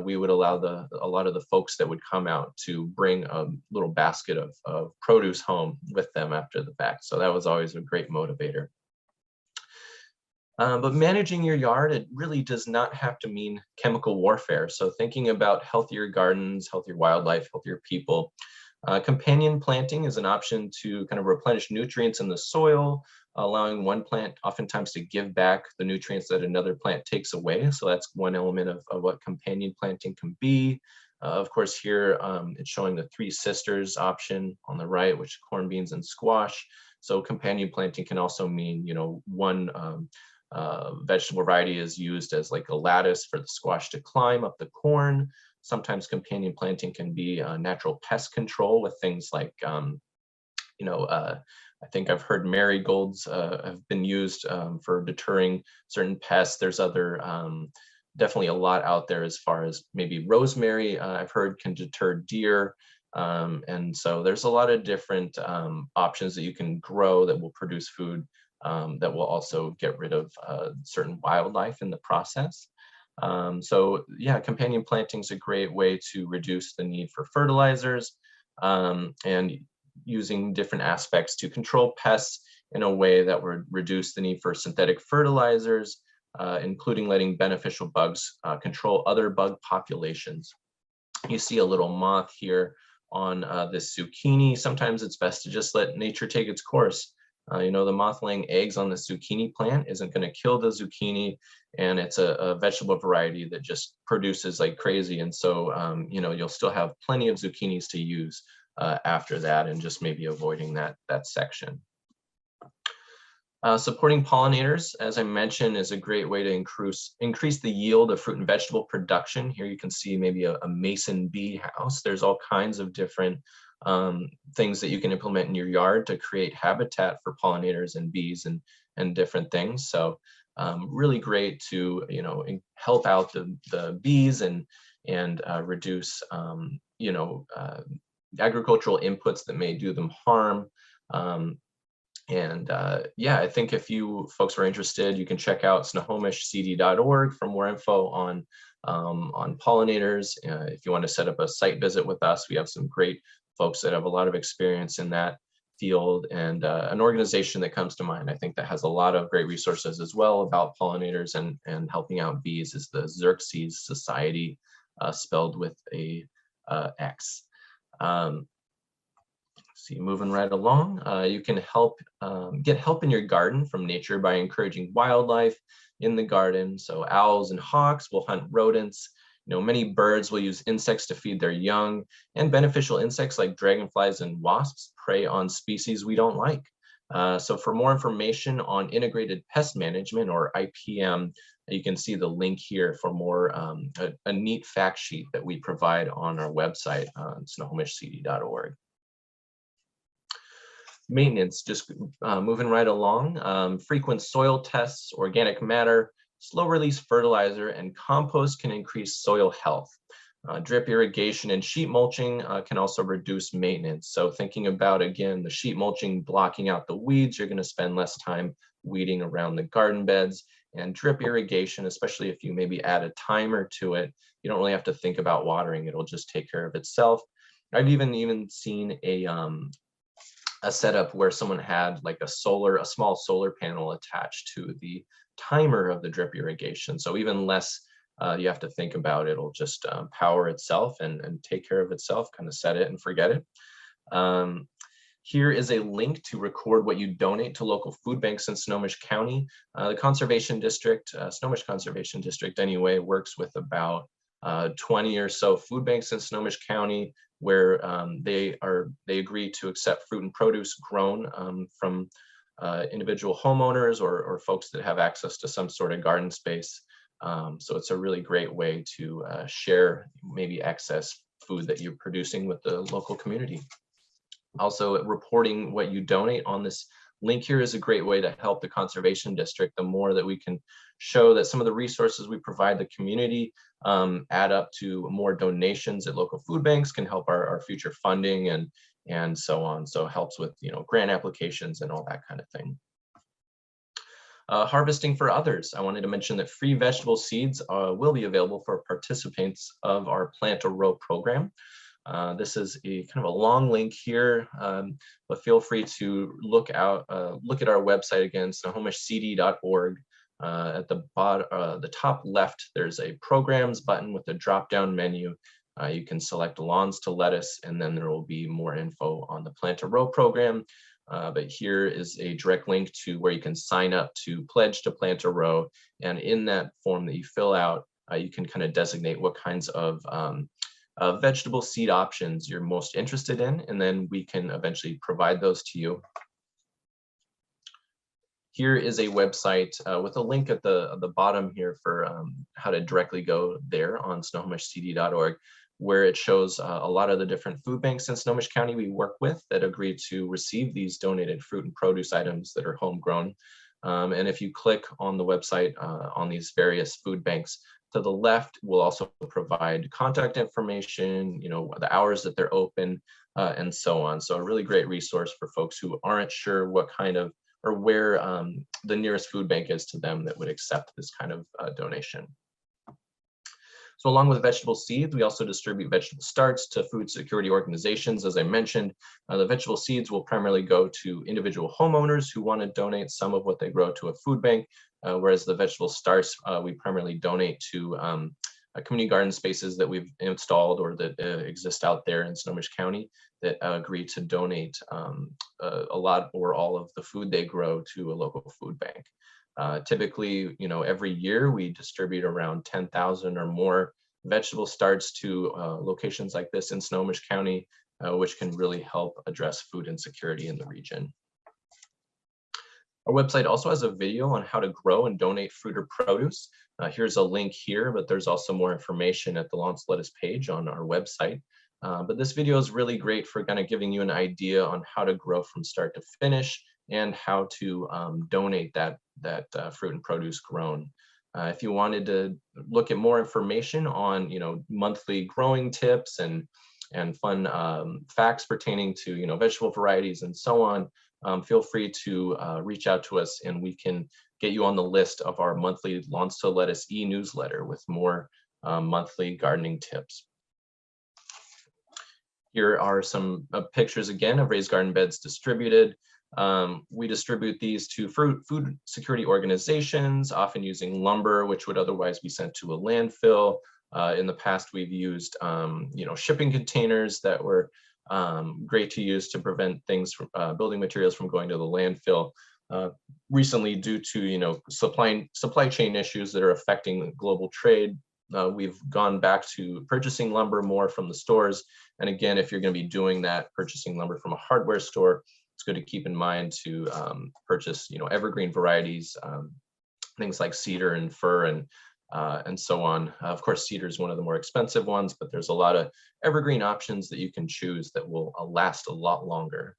we would allow a lot of the folks that would come out to bring a little basket of produce home with them after the fact. So that was always a great motivator. But managing your yard, it really does not have to mean chemical warfare. So thinking about healthier gardens, healthier wildlife, healthier people. Companion planting is an option to kind of replenish nutrients in the soil, allowing one plant oftentimes to give back the nutrients that another plant takes away. So that's one element of what companion planting can be. Of course, here it's showing the Three Sisters option on the right, which corn, beans, and squash. So companion planting can also mean, you know, one vegetable variety is used as like a lattice for the squash to climb up the corn. Sometimes companion planting can be natural pest control with things like, you know, I think I've heard marigolds have been used for deterring certain pests. There's other, definitely a lot out there as far as maybe rosemary, I've heard can deter deer. And so there's a lot of different options that you can grow that will produce food that will also get rid of certain wildlife in the process. So yeah, companion planting is a great way to reduce the need for fertilizers and using different aspects to control pests in a way that would reduce the need for synthetic fertilizers, including letting beneficial bugs control other bug populations. You see a little moth here on this zucchini. Sometimes it's best to just let nature take its course. You know, the moth laying eggs on the zucchini plant isn't going to kill the zucchini, and it's a vegetable variety that just produces like crazy. And so, you know, you'll still have plenty of zucchinis to use after that, and just maybe avoiding that section. Supporting pollinators, as I mentioned, is a great way to increase the yield of fruit and vegetable production. Here you can see maybe a mason bee house. There's all kinds of different things that you can implement in your yard to create habitat for pollinators and bees and different things. So really great to, you know, help out the bees and reduce, you know, agricultural inputs that may do them harm. Yeah, I think if you folks are interested, you can check out snohomishcd.org for more info on pollinators. If you want to set up a site visit with us, we have some great folks that have a lot of experience in that field, and an organization that comes to mind, I think, that has a lot of great resources as well about pollinators and helping out bees is the Xerces Society, spelled with a X. See, moving right along, you can get help in your garden from nature by encouraging wildlife in the garden. So owls and hawks will hunt rodents. Many birds will use insects to feed their young, and beneficial insects like dragonflies and wasps prey on species we don't like. So for more information on integrated pest management, or IPM, you can see the link here for more a neat fact sheet that we provide on our website on snohomishcd.org. Maintenance, just moving right along. Frequent soil tests, organic matter, slow release fertilizer, and compost can increase soil health. Drip irrigation and sheet mulching can also reduce maintenance. So thinking about, again, the sheet mulching blocking out the weeds, you're going to spend less time weeding around the garden beds. And drip irrigation, especially if you maybe add a timer to it, you don't really have to think about watering. It'll just take care of itself. I've even seen a setup where someone had like a small solar panel attached to the timer of the drip irrigation. So even less you have to think about it. It'll just power itself and take care of itself, kind of set it and forget it. Here is a link to record what you donate to local food banks in Snohomish County. The Conservation District, Snohomish Conservation District anyway, works with about 20 or so food banks in Snohomish County, where they agree to accept fruit and produce grown from individual homeowners or folks that have access to some sort of garden space. So it's a really great way to share maybe excess food that you're producing with the local community. Also, reporting what you donate on this link here is a great way to help the Conservation District. The more that we can show that some of the resources we provide the community add up to more donations at local food banks, can help our future funding and so on. So it helps with grant applications and all that kind of thing. Harvesting for others. I wanted to mention that free vegetable seeds will be available for participants of our Plant a Row program. This is a kind of a long link here, but feel free to look at our website again, snohomishcd.org. At the top left, there's a programs button with a drop-down menu. You can select lawns to lettuce, and then there will be more info on the Plant a Row program. But here is a direct link to where you can sign up to pledge to Plant a Row. And in that form that you fill out, you can kind of designate what kinds of vegetable seed options you're most interested in, and then we can eventually provide those to you. Here is a website with a link at the bottom here for how to directly go there on snohomishcd.org, where it shows a lot of the different food banks in Snohomish County we work with that agree to receive these donated fruit and produce items that are homegrown. And if you click on the website on these various food banks, to the left will also provide contact information, the hours that they're open, and so on. So a really great resource for folks who aren't sure what kind of or where the nearest food bank is to them that would accept this kind of donation. So along with vegetable seeds, we also distribute vegetable starts to food security organizations. As I mentioned, the vegetable seeds will primarily go to individual homeowners who want to donate some of what they grow to a food bank, whereas the vegetable starts we primarily donate to community garden spaces that we've installed or that exist out there in Snohomish County that agree to donate a lot or all of the food they grow to a local food bank. Typically, every year we distribute around 10,000 or more vegetable starts to locations like this in Snohomish County, which can really help address food insecurity in the region. Our website also has a video on how to grow and donate fruit or produce. Here's a link here, but there's also more information at the Lawns Lettuce page on our website. But this video is really great for kind of giving you an idea on how to grow from start to finish and how to donate that fruit and produce grown. If you wanted to look at more information on monthly growing tips and fun facts pertaining to vegetable varieties and so on, feel free to reach out to us and we can get you on the list of our monthly Lawns to Lettuce e-newsletter with more monthly gardening tips. Here are some pictures again of raised garden beds distributed. We distribute these to food security organizations, often using lumber, which would otherwise be sent to a landfill, In the past, we've used shipping containers that were great to use to prevent things from building materials from going to the landfill. Recently, due to supply chain issues that are affecting global trade, we've gone back to purchasing lumber more from the stores. And again, if you're going to be doing that, purchasing lumber from a hardware store, it's good to keep in mind to purchase evergreen varieties, things like cedar and fir and so on. Of course, cedar is one of the more expensive ones, but there's a lot of evergreen options that you can choose that will last a lot longer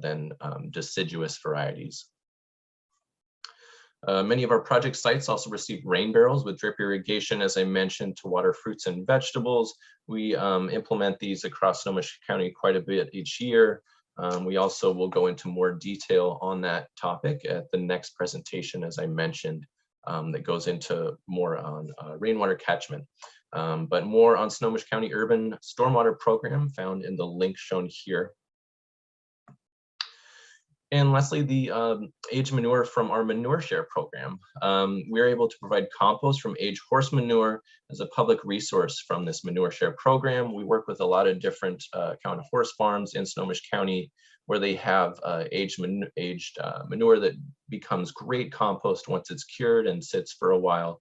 than deciduous varieties. Many of our project sites also receive rain barrels with drip irrigation, as I mentioned, to water fruits and vegetables. We implement these across Snohomish County quite a bit each year. We also will go into more detail on that topic at the next presentation, as I mentioned, that goes into more on rainwater catchment. But more on Snohomish County Urban Stormwater Program found in the link shown here. And lastly, the aged manure from our manure share program. We're able to provide compost from aged horse manure as a public resource from this manure share program. We work with a lot of different kind of horse farms in Snohomish County where they have aged manure that becomes great compost once it's cured and sits for a while,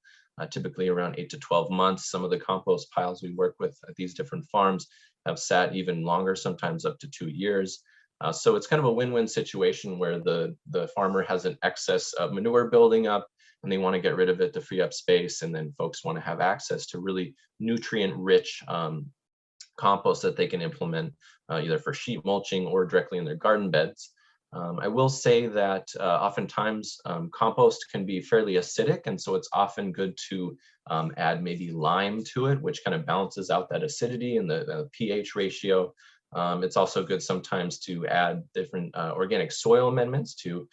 typically around 8 to 12 months. Some of the compost piles we work with at these different farms have sat even longer, sometimes up to 2 years. So it's kind of a win-win situation where the farmer has an excess of manure building up and they want to get rid of it to free up space, and then folks want to have access to really nutrient-rich compost that they can implement either for sheet mulching or directly in their garden beds. I will say that oftentimes compost can be fairly acidic, and so it's often good to add maybe lime to it, which kind of balances out that acidity and the pH ratio. It's also good sometimes to add different organic soil amendments to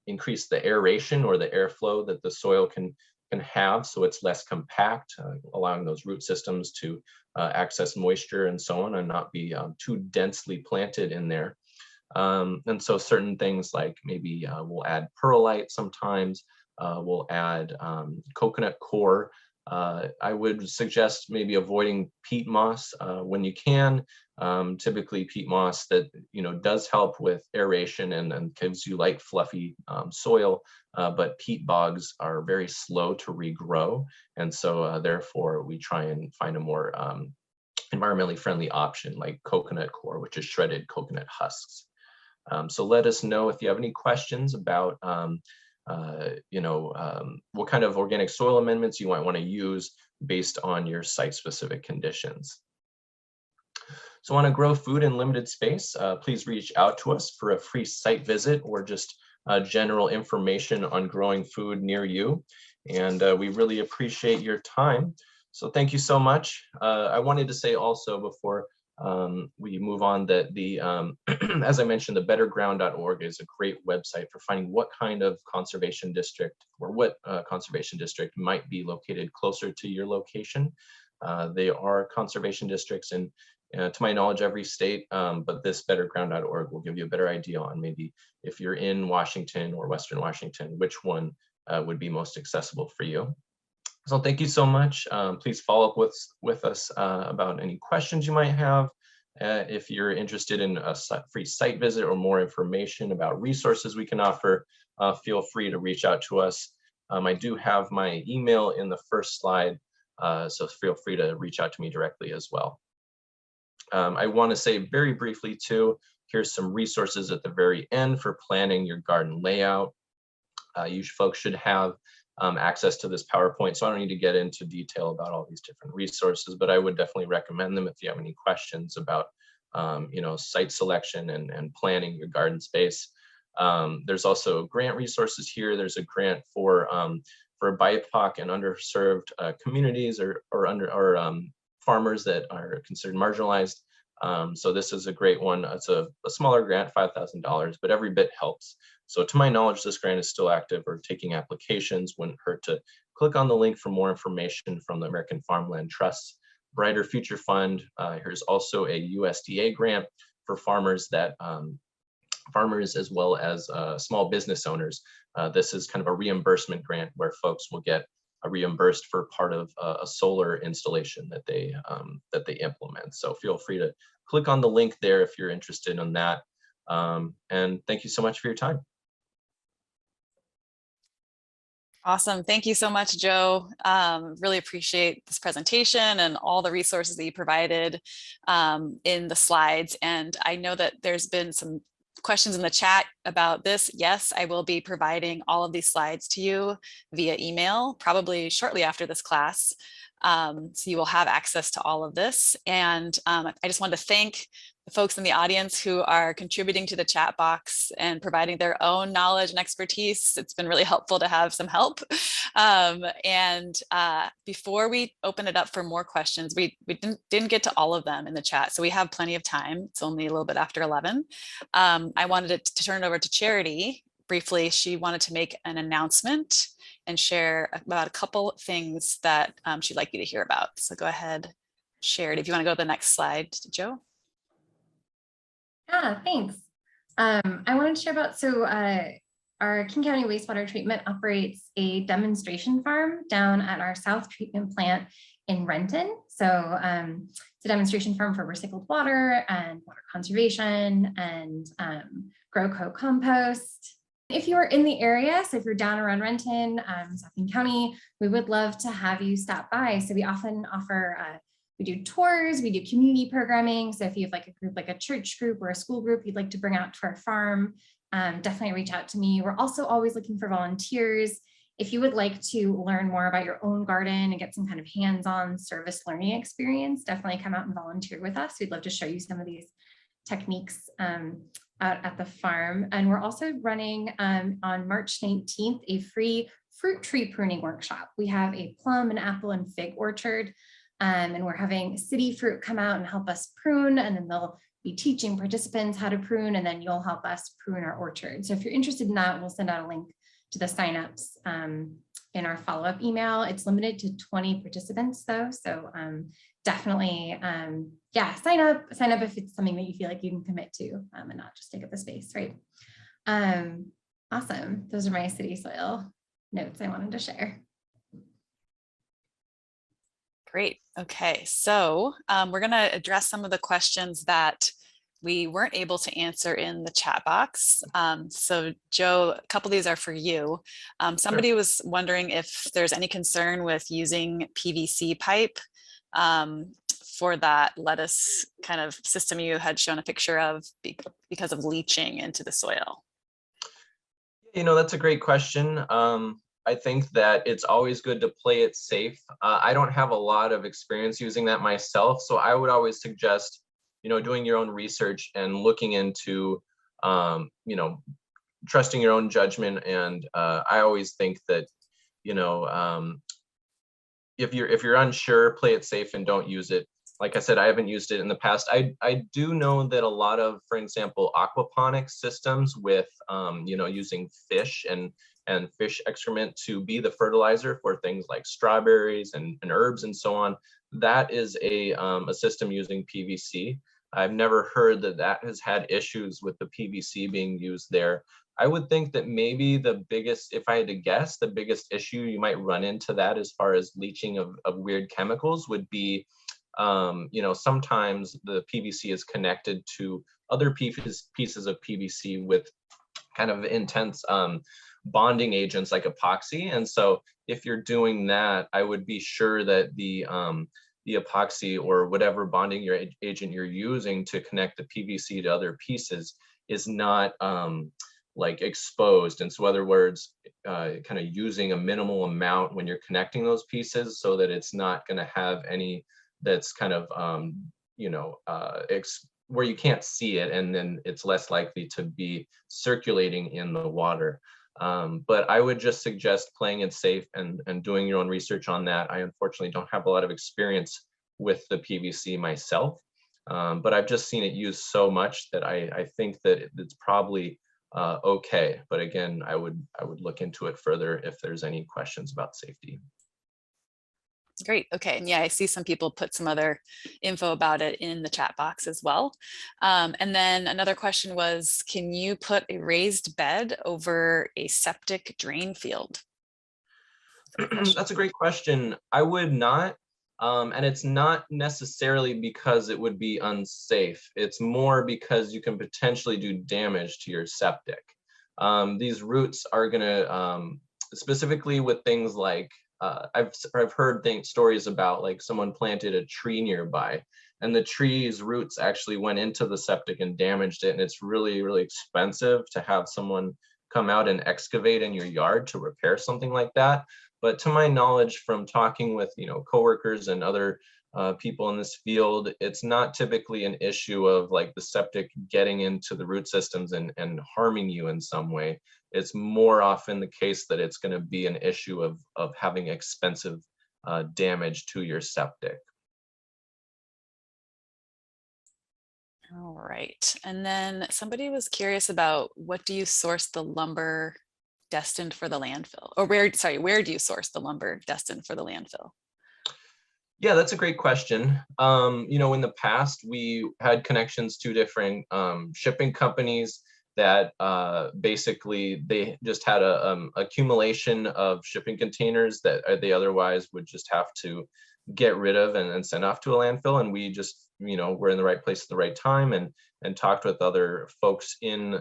increase the aeration or the airflow that the soil can have, so it's less compact, allowing those root systems to access moisture and so on and not be too densely planted in there. And so certain things like maybe we'll add perlite sometimes, we'll add coconut coir. I would suggest maybe avoiding peat moss when you can. Typically peat moss that does help with aeration and gives you light fluffy soil, but peat bogs are very slow to regrow, and so therefore we try and find a more environmentally friendly option like coconut coir, which is shredded coconut husks. So let us know if you have any questions about what kind of organic soil amendments you might want to use based on your site-specific conditions. So want to grow food in limited space, please reach out to us for a free site visit or just general information on growing food near you. And we really appreciate your time. So thank you so much. I wanted to say also before we move on that the, as I mentioned, the betterground.org is a great website for finding what kind of conservation district or what conservation district might be located closer to your location. They are conservation districts in, to my knowledge, every state, but this betterground.org will give you a better idea on maybe if you're in Washington or Western Washington, which one would be most accessible for you. So thank you so much. Please follow up with us about any questions you might have. If you're interested in a free site visit or more information about resources we can offer, feel free to reach out to us. I do have my email in the first slide, so feel free to reach out to me directly as well. I want to say very briefly too, here's some resources at the very end for planning your garden layout. You folks should have access to this PowerPoint, so I don't need to get into detail about all these different resources, but I would definitely recommend them if you have any questions about site selection and planning your garden space. There's also grant resources here. There's a grant for BIPOC and underserved communities or farmers that are considered marginalized. So this is a great one. It's a smaller grant, $5,000, but every bit helps. So to my knowledge, this grant is still active or taking applications. Wouldn't hurt to click on the link for more information from the American Farmland Trust's Brighter Future Fund. Here's also a USDA grant for farmers that farmers as well as small business owners. This is kind of a reimbursement grant where folks will get reimbursed for part of a solar installation that they implement. So feel free to click on the link there if you're interested in that. And thank you so much for your time. Awesome. Thank you so much, Joe. Really appreciate this presentation and all the resources that you provided in the slides. And I know that there's been some questions in the chat about this. Yes, I will be providing all of these slides to you via email, probably shortly after this class. So you will have access to all of this. And I just wanted to thank the folks in the audience who are contributing to the chat box and providing their own knowledge and expertise. It's been really helpful to have some help. Before we open it up for more questions, we didn't get to all of them in the chat, so we have plenty of time. It's only a little bit after 11. I wanted to turn it over to Charity briefly. She wanted to make an announcement and share about a couple things that she'd like you to hear about. So go ahead, Charity, if you want to go to the next slide, Joe. Yeah, thanks. I wanted to share about, our King County Wastewater Treatment operates a demonstration farm down at our South Treatment Plant in Renton. So it's a demonstration farm for recycled water and water conservation and GrowCo compost. If you're in the area, so if you're down around Renton, South King County, we would love to have you stop by. So we often offer we do tours, we do community programming. So if you have like a group, like a church group or a school group you'd like to bring out to our farm, definitely reach out to me. We're also always looking for volunteers. If you would like to learn more about your own garden and get some kind of hands-on service learning experience, definitely come out and volunteer with us. We'd love to show you some of these techniques out at the farm. And we're also running on March 19th, a free fruit tree pruning workshop. We have a plum, an apple, and fig orchard. And we're having City Fruit come out and help us prune, and then they'll be teaching participants how to prune, and then you'll help us prune our orchard. So if you're interested in that, we'll send out a link to the signups in our follow-up email. It's limited to 20 participants though. So definitely, yeah, sign up if it's something that you feel like you can commit to and not just take up the space, right? Awesome. Those are my city soil notes I wanted to share. Great. Okay, so we're going to address some of the questions that we weren't able to answer in the chat box. So Joe, a couple of these are for you. Somebody was wondering if there's any concern with using PVC pipe for that lettuce kind of system you had shown a picture of because of leaching into the soil. You know, that's a great question. I think that it's always good to play it safe. I don't have a lot of experience using that myself, so I would always suggest, you know, doing your own research and looking into, you know, trusting your own judgment. And I always think that, you know, if you're unsure, play it safe and don't use it. Like I said, I haven't used it in the past. I do know that a lot of, for example, aquaponics systems with, you know, using fish and fish excrement to be the fertilizer for things like strawberries and herbs and so on. That is a system using PVC. I've never heard that has had issues with the PVC being used there. I would think that maybe the biggest, if I had to guess, the biggest issue you might run into that as far as leaching of weird chemicals would be, you know, sometimes the PVC is connected to other pieces of PVC with kind of intense bonding agents like epoxy. And so if you're doing that, I would be sure that the epoxy or whatever bonding agent you're using to connect the PVC to other pieces is not like exposed. And so in other words, kind of using a minimal amount when you're connecting those pieces so that it's not going to have any that's kind of, you know, where you can't see it, and then it's less likely to be circulating in the water. But I would just suggest playing it safe and doing your own research on that. I unfortunately don't have a lot of experience with the PVC myself, but I've just seen it used so much that I think that it's probably okay. But again, I would look into it further if there's any questions about safety. Great. Okay. And yeah, I see some people put some other info about it in the chat box as well. And then another question was, can you put a raised bed over a septic drain field? That's a great question. I would not. And it's not necessarily because it would be unsafe. It's more because you can potentially do damage to your septic. These roots are going to, specifically with things like, I've heard stories about like someone planted a tree nearby and the tree's roots actually went into the septic and damaged it. And it's really, really expensive to have someone come out and excavate in your yard to repair something like that. But to my knowledge from talking with, coworkers and other people in this field, it's not typically an issue of like the septic getting into the root systems and harming you in some way. It's more often the case that it's going to be an issue of having expensive damage to your septic. All right. And then somebody was curious about, what do you source the lumber destined for the landfill? Or where do you source the lumber destined for the landfill? Yeah, that's a great question. In the past, we had connections to different shipping companies that basically they just had a accumulation of shipping containers that they otherwise would just have to get rid of and send off to a landfill. And we just, we're in the right place at the right time and talked with other folks in,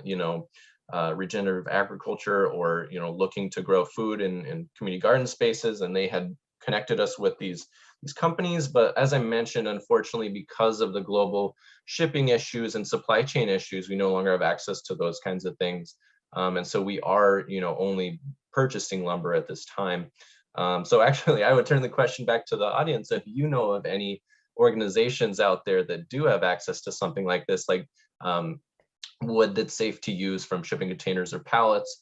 regenerative agriculture or, looking to grow food in community garden spaces. And they had connected us with these companies. But as I mentioned, unfortunately, because of the global shipping issues and supply chain issues, we no longer have access to those kinds of things. And so we are, only purchasing lumber at this time. So actually, I would turn the question back to the audience. If you know of any organizations out there that do have access to something like this, like wood that's safe to use from shipping containers or pallets,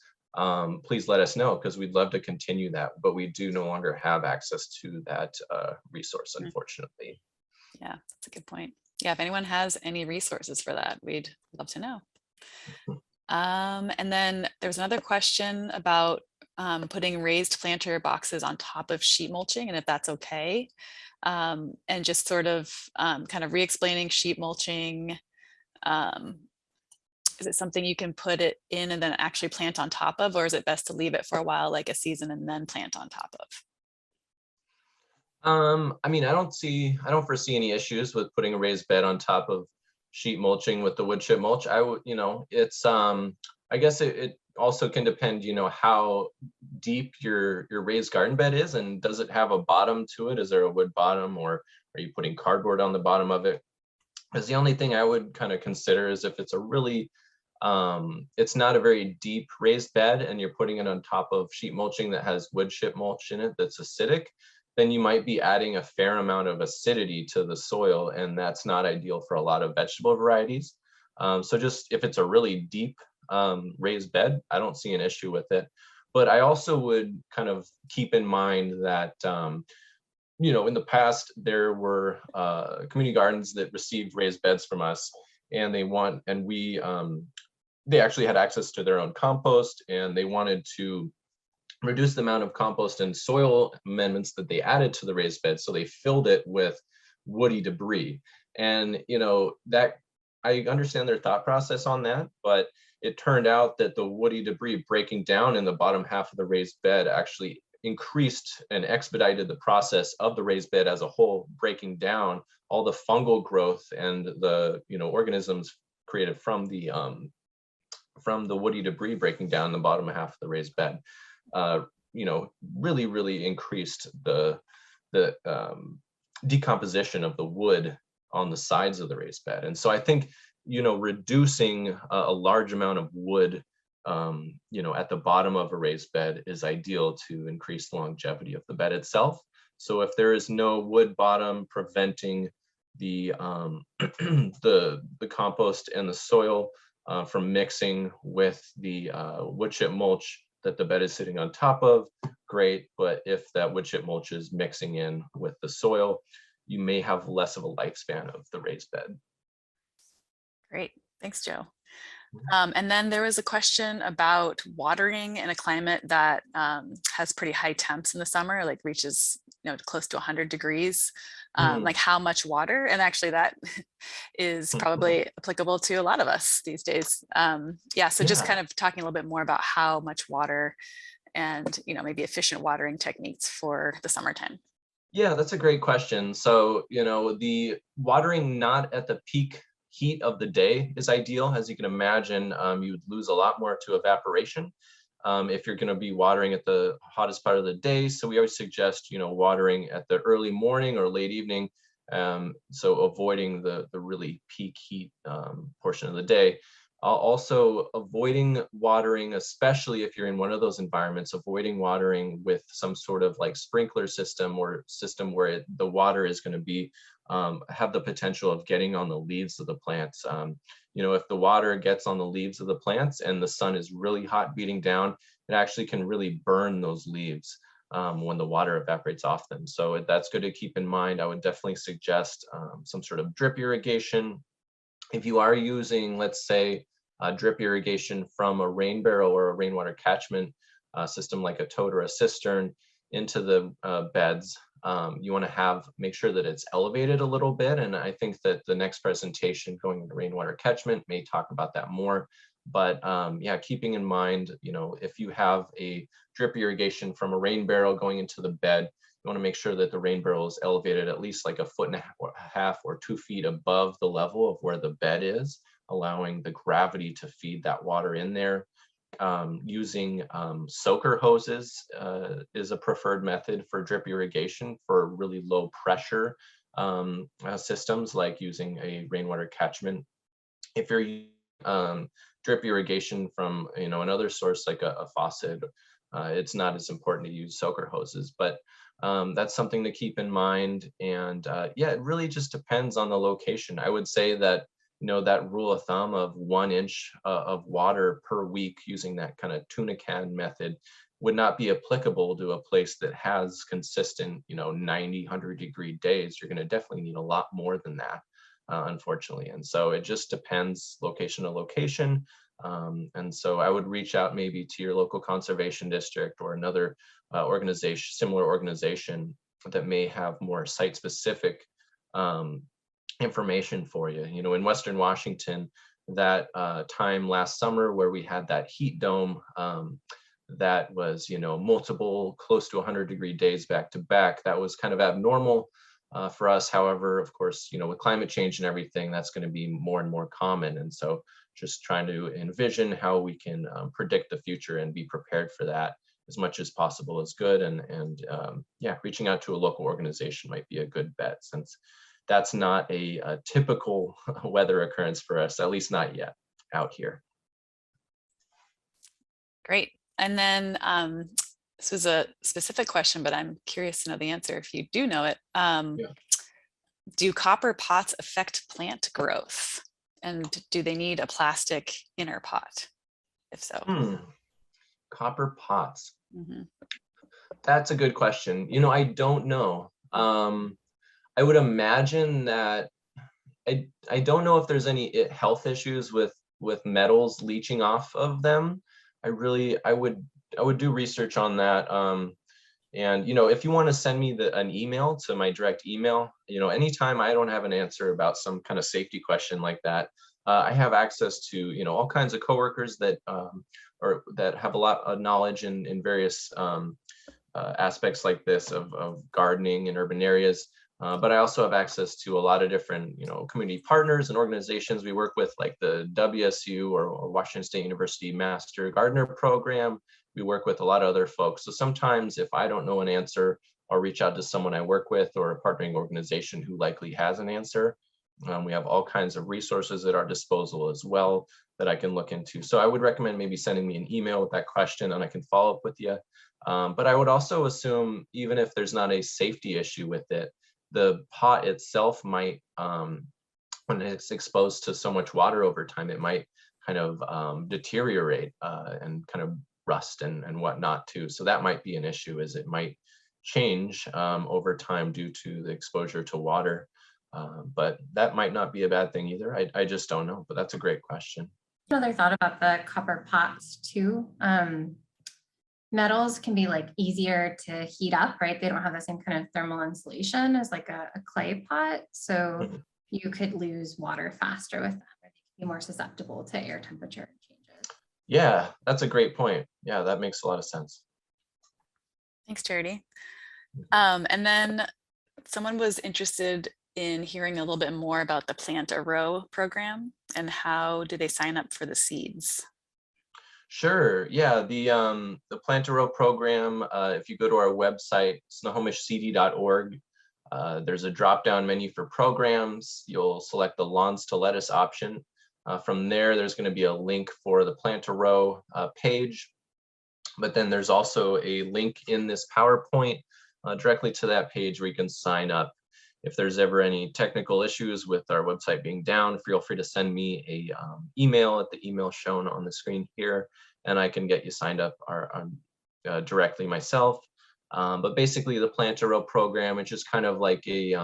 please let us know, because we'd love to continue that, but we do no longer have access to that resource, unfortunately. Yeah, that's a good point. Yeah, if anyone has any resources for that, we'd love to know. And then there's another question about putting raised planter boxes on top of sheet mulching, and if that's okay. And just sort of kind of re-explaining sheet mulching. Is it something you can put it in and then actually plant on top of, or is it best to leave it for a while, like a season, and then plant on top of? I mean, I don't foresee any issues with putting a raised bed on top of sheet mulching with the wood chip mulch. I would, it's, I guess it also can depend, how deep your raised garden bed is, and does it have a bottom to it? Is there a wood bottom, or are you putting cardboard on the bottom of it? Because the only thing I would kind of consider is if it's a really, it's not a very deep raised bed and you're putting it on top of sheet mulching that has wood chip mulch in it that's acidic, then you might be adding a fair amount of acidity to the soil, and that's not ideal for a lot of vegetable varieties. So just if it's a really deep raised bed, I don't see an issue with it. But I also would kind of keep in mind that, in the past, there were community gardens that received raised beds from us, and they actually had access to their own compost, and they wanted to reduce the amount of compost and soil amendments that they added to the raised bed. So they filled it with woody debris. And, that I understand their thought process on that, but it turned out that the woody debris breaking down in the bottom half of the raised bed actually increased and expedited the process of the raised bed as a whole, breaking down all the fungal growth and the, organisms created from the woody debris breaking down the bottom half of the raised bed. Really, really increased the decomposition of the wood on the sides of the raised bed. And so I think, reducing a large amount of wood, at the bottom of a raised bed is ideal to increase the longevity of the bed itself. So if there is no wood bottom preventing the the compost and the soil from mixing with the wood chip mulch that the bed is sitting on top of, great. But if that wood chip mulch is mixing in with the soil, you may have less of a lifespan of the raised bed. Great, thanks, Joe. And then there was a question about watering in a climate that has pretty high temps in the summer, like reaches close to 100 degrees, like how much water? And actually that is probably applicable to a lot of us these days. So just kind of talking a little bit more about how much water and, maybe efficient watering techniques for the summertime? Yeah, that's a great question. So, the watering not at the peak heat of the day is ideal. As you can imagine, you would lose a lot more to evaporation if you're going to be watering at the hottest part of the day. So we always suggest, watering at the early morning or late evening. So avoiding the really peak heat portion of the day. Also avoiding watering, especially if you're in one of those environments, avoiding watering with some sort of like sprinkler system or system where the water is going to be have the potential of getting on the leaves of the plants. If the water gets on the leaves of the plants and the sun is really hot beating down, it actually can really burn those leaves when the water evaporates off them. So that's good to keep in mind. I would definitely suggest some sort of drip irrigation. If you are using, let's say, drip irrigation from a rain barrel or a rainwater catchment system like a tote or a cistern into the beds, you want to make sure that it's elevated a little bit. And I think that the next presentation going into rainwater catchment may talk about that more. But yeah, keeping in mind, if you have a drip irrigation from a rain barrel going into the bed, you want to make sure that the rain barrel is elevated at least like 1.5 or 2 feet above the level of where the bed is, allowing the gravity to feed that water in there. Using soaker hoses is a preferred method for drip irrigation for really low pressure systems, like using a rainwater catchment. If you're using drip irrigation from another source like a faucet, it's not as important to use soaker hoses, but that's something to keep in mind. And yeah, it really just depends on the location. I would say that that rule of thumb of 1 inch of water per week using that kind of tuna can method would not be applicable to a place that has consistent 90-100 degree days. You're going to definitely need a lot more than that, unfortunately. And so it just depends location to location. And so I would reach out maybe to your local conservation district or another similar organization that may have more site specific information for you. In Western Washington, that time last summer where we had that heat dome that was multiple close to 100 degree days back to back, that was kind of abnormal for us. However, of course, with climate change and everything, that's going to be more and more common. And so just trying to envision how we can predict the future and be prepared for that as much as possible is good. And yeah, reaching out to a local organization might be a good bet, since that's not a typical weather occurrence for us, at least not yet out here. Great. And then this was a specific question, but I'm curious to know the answer if you do know it. Yeah. Do copper pots affect plant growth? And do they need a plastic inner pot? If so. Copper pots. Mm-hmm. That's a good question. I don't know. I would imagine that I don't know if there's any health issues with metals leaching off of them. I would do research on that. And if you want to send me an email to my direct email, anytime I don't have an answer about some kind of safety question like that, I have access to all kinds of coworkers that that have a lot of knowledge in various aspects like this of gardening in urban areas. But I also have access to a lot of different, community partners and organizations we work with, like the WSU or Washington State University Master Gardener Program. We work with a lot of other folks. So sometimes if I don't know an answer, I'll reach out to someone I work with or a partnering organization who likely has an answer. We have all kinds of resources at our disposal as well that I can look into. So I would recommend maybe sending me an email with that question and I can follow up with you. But I would also assume, even if there's not a safety issue with it, the pot itself might, when it's exposed to so much water over time, it might kind of deteriorate and kind of rust and whatnot too. So that might be an issue, is it might change over time due to the exposure to water. But that might not be a bad thing either. I just don't know, but that's a great question. Another thought about the copper pots too. Metals can be like easier to heat up, right? They don't have the same kind of thermal insulation as like a clay pot. So you could lose water faster with them. They can be more susceptible to air temperature changes. Yeah, that's a great point. Yeah, that makes a lot of sense. Thanks, Charity. And then someone was interested in hearing a little bit more about the Plant a Row program and how do they sign up for the seeds? Sure. Yeah, the Plant a Row program, if you go to our website, snohomishcd.org, there's a drop-down menu for programs. You'll select the Lawns to Lettuce option. From there, there's going to be a link for the Plant a Row page. But then there's also a link in this PowerPoint directly to that page where you can sign up. If there's ever any technical issues with our website being down, feel free to send me a email at the email shown on the screen here, and I can get you signed up directly myself. But basically the Plant a Row program, which is kind of like a,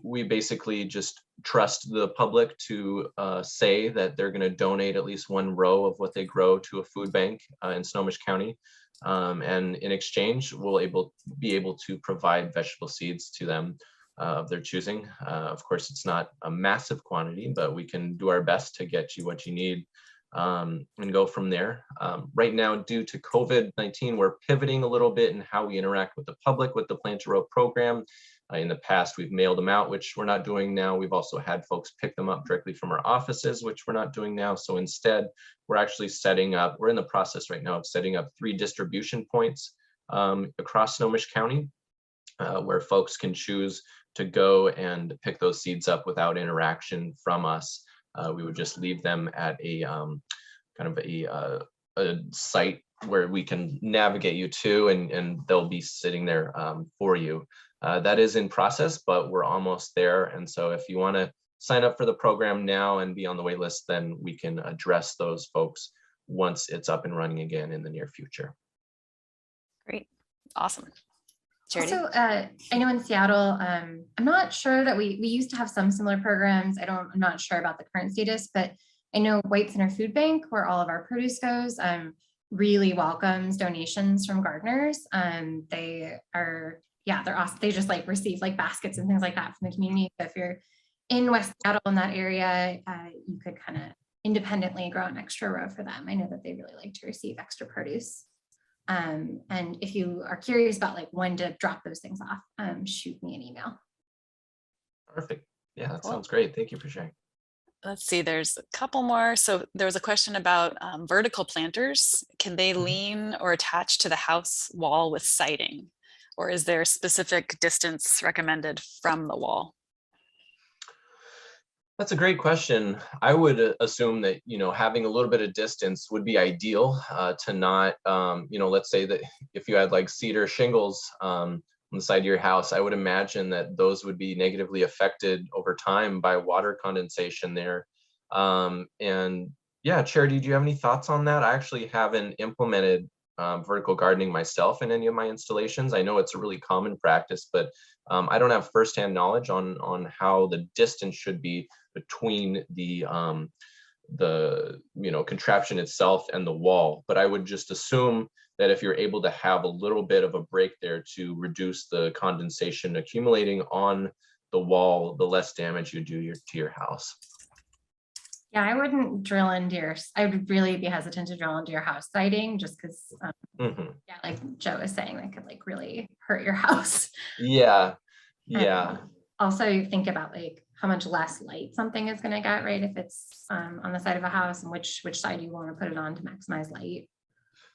we basically just trust the public to say that they're going to donate at least one row of what they grow to a food bank in Snohomish County. And in exchange, we'll be able to provide vegetable seeds to them of their choosing. Of course, it's not a massive quantity, but we can do our best to get you what you need and go from there. Right now, due to COVID-19, we're pivoting a little bit in how we interact with the public with the Plant a Row program. In the past, we've mailed them out, which we're not doing now. We've also had folks pick them up directly from our offices, which we're not doing now. So instead, we're actually we're in the process right now of setting up 3 distribution points across Snohomish County, where folks can choose to go and pick those seeds up without interaction from us. We would just leave them at a kind of a site where we can navigate you to, and they'll be sitting there for you. That is in process, but we're almost there. And so if you want to sign up for the program now and be on the wait list, then we can address those folks once it's up and running again in the near future. Great. Awesome. Charity? Also, I know in Seattle, I'm not sure that we used to have some similar programs. I'm not sure about the current status, but I know White Center Food Bank, where all of our produce goes, really welcomes donations from gardeners. They are, yeah, they're awesome. They just like receive like baskets and things like that from the community. So if you're in West Seattle in that area, you could kind of independently grow an extra row for them. I know that they really like to receive extra produce. And if you are curious about like when to drop those things off, shoot me an email. Perfect. Yeah, that Cool. sounds great. Thank you for sharing. Let's see, there's a couple more. So there was a question about vertical planters. Can they lean or attach to the house wall with siding? Or is there a specific distance recommended from the wall? That's a great question. I would assume that, having a little bit of distance would be ideal to not, let's say that if you had like cedar shingles on the side of your house, I would imagine that those would be negatively affected over time by water condensation there. And yeah, Charity, do you have any thoughts on that? I actually haven't implemented vertical gardening myself in any of my installations. I know it's a really common practice, but I don't have firsthand knowledge on how the distance should be between the contraption itself and the wall. But I would just assume that if you're able to have a little bit of a break there to reduce the condensation accumulating on the wall, the less damage you do to your house. Yeah, I wouldn't drill into I would really be hesitant to drill into your house siding just because, yeah, like Joe was saying, that could like really hurt your house. Yeah. Also think about like how much less light something is going to get, right? If it's on the side of a house, and which side you want to put it on to maximize light.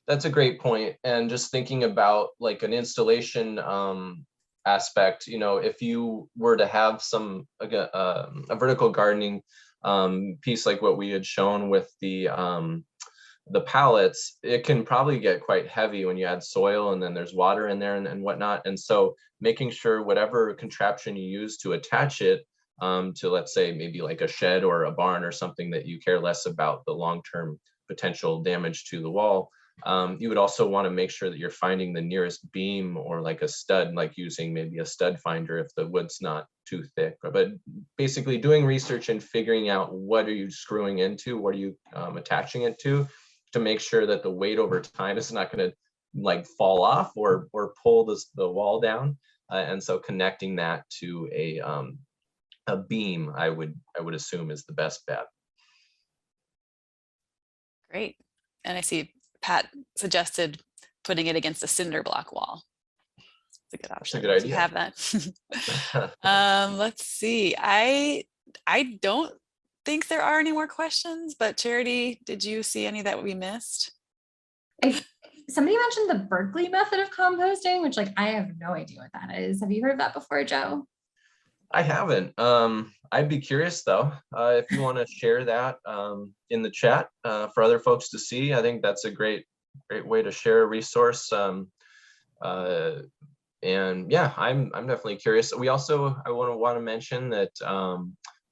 That's a great point. And just thinking about like an installation aspect, if you were to have a vertical gardening piece like what we had shown with the pallets, it can probably get quite heavy when you add soil and then there's water in there and whatnot. And so making sure whatever contraption you use to attach it to, let's say, maybe like a shed or a barn or something that you care less about the long-term potential damage to the wall, you would also want to make sure that you're finding the nearest beam or like a stud, like using maybe a stud finder if the wood's not too thick. But basically doing research and figuring out what are you screwing into, what are you attaching it to make sure that the weight over time is not going to like fall off or pull the wall down. And so connecting that to a beam, I would assume, is the best bet. Great. And I see Pat suggested putting it against a cinder block wall. It's a good option. good Do you idea. have that? Let's see. I don't think there are any more questions, but Charity, did you see any that we missed? Somebody mentioned the Berkeley method of composting, which like I have no idea what that is. Have you heard of that before, Joe? I haven't. I'd be curious though, if you want to share that in the chat for other folks to see. I think that's a great way to share a resource. And yeah, I'm definitely curious. We also, I want to mention that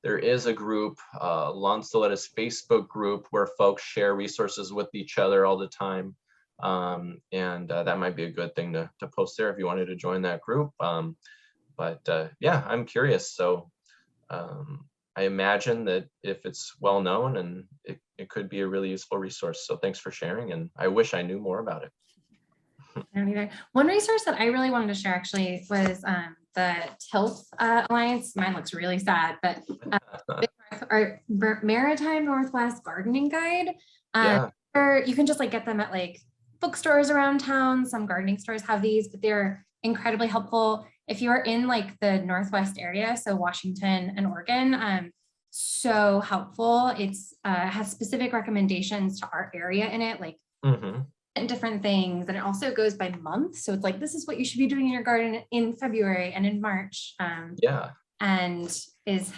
there is a group, Lancelotta's Facebook group, where folks share resources with each other all the time. And that might be a good thing to post there if you wanted to join that group. But yeah, I'm curious. So I imagine that if it's well known, and it could be a really useful resource. So thanks for sharing, and I wish I knew more about it. I don't either. One resource that I really wanted to share actually was the TILT Alliance. Mine looks really sad, but our Maritime Northwest Gardening Guide. Yeah. Or you can just like get them at like bookstores around town. Some gardening stores have these, but they're incredibly helpful if you are in like the Northwest area, so Washington and Oregon. So helpful. It's has specific recommendations to our area in it, like different things, and it also goes by month. So it's like, this is what you should be doing in your garden in February and in March. Yeah. And is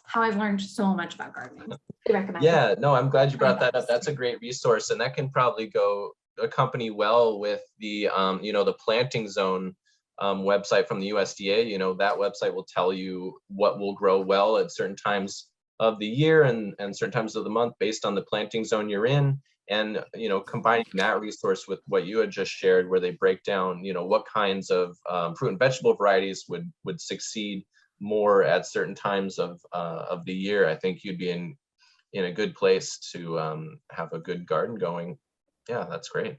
how I've learned so much about gardening. I recommend it. Yeah, no, I'm glad you brought that up. That's a great resource, and that can probably go accompany well with the the planting zone website from the USDA. That website will tell you what will grow well at certain times of the year and certain times of the month based on the planting zone you're in. And combining that resource with what you had just shared, where they break down what kinds of fruit and vegetable varieties would succeed more at certain times of the year, I think you'd be in a good place to have a good garden going. Yeah, that's great.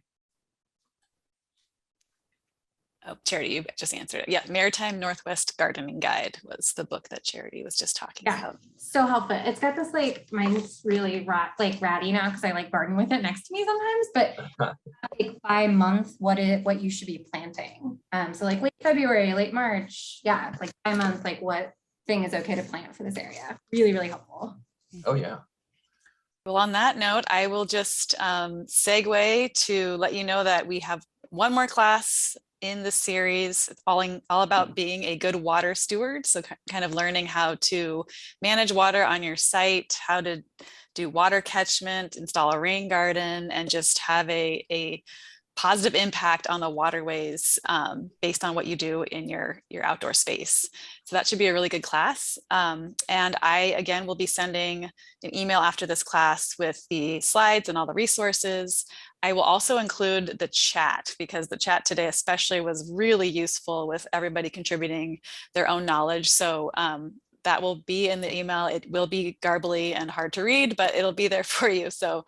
Oh, Charity, you just answered it. Yeah, Maritime Northwest Gardening Guide was the book that Charity was just talking about. So helpful. It's got this like, mine's really ratty now because I like garden with it next to me sometimes, but like by month, what you should be planting. So like late February, late March, yeah, like by month, like what thing is okay to plant for this area. Really, really helpful. Oh yeah. Well, on that note, I will just segue to let you know that we have one more class in the series, all about being a good water steward. So kind of learning how to manage water on your site, how to do water catchment, install a rain garden, and just have a positive impact on the waterways based on what you do in your outdoor space. So that should be a really good class. And I, again, will be sending an email after this class with the slides and all the resources. I will also include the chat, because the chat today especially was really useful with everybody contributing their own knowledge. So that will be in the email. It will be garbly and hard to read, but it'll be there for you. So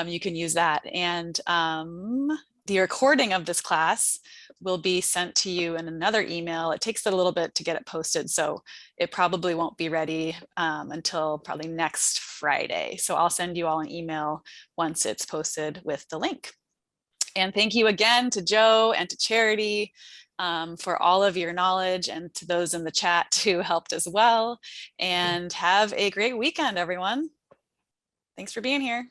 you can use that. And the recording of this class will be sent to you in another email. It takes a little bit to get it posted, so it probably won't be ready until probably next Friday. So I'll send you all an email once it's posted with the link. And thank you again to Joe and to Charity for all of your knowledge, and to those in the chat who helped as well. And have a great weekend, everyone. Thanks for being here.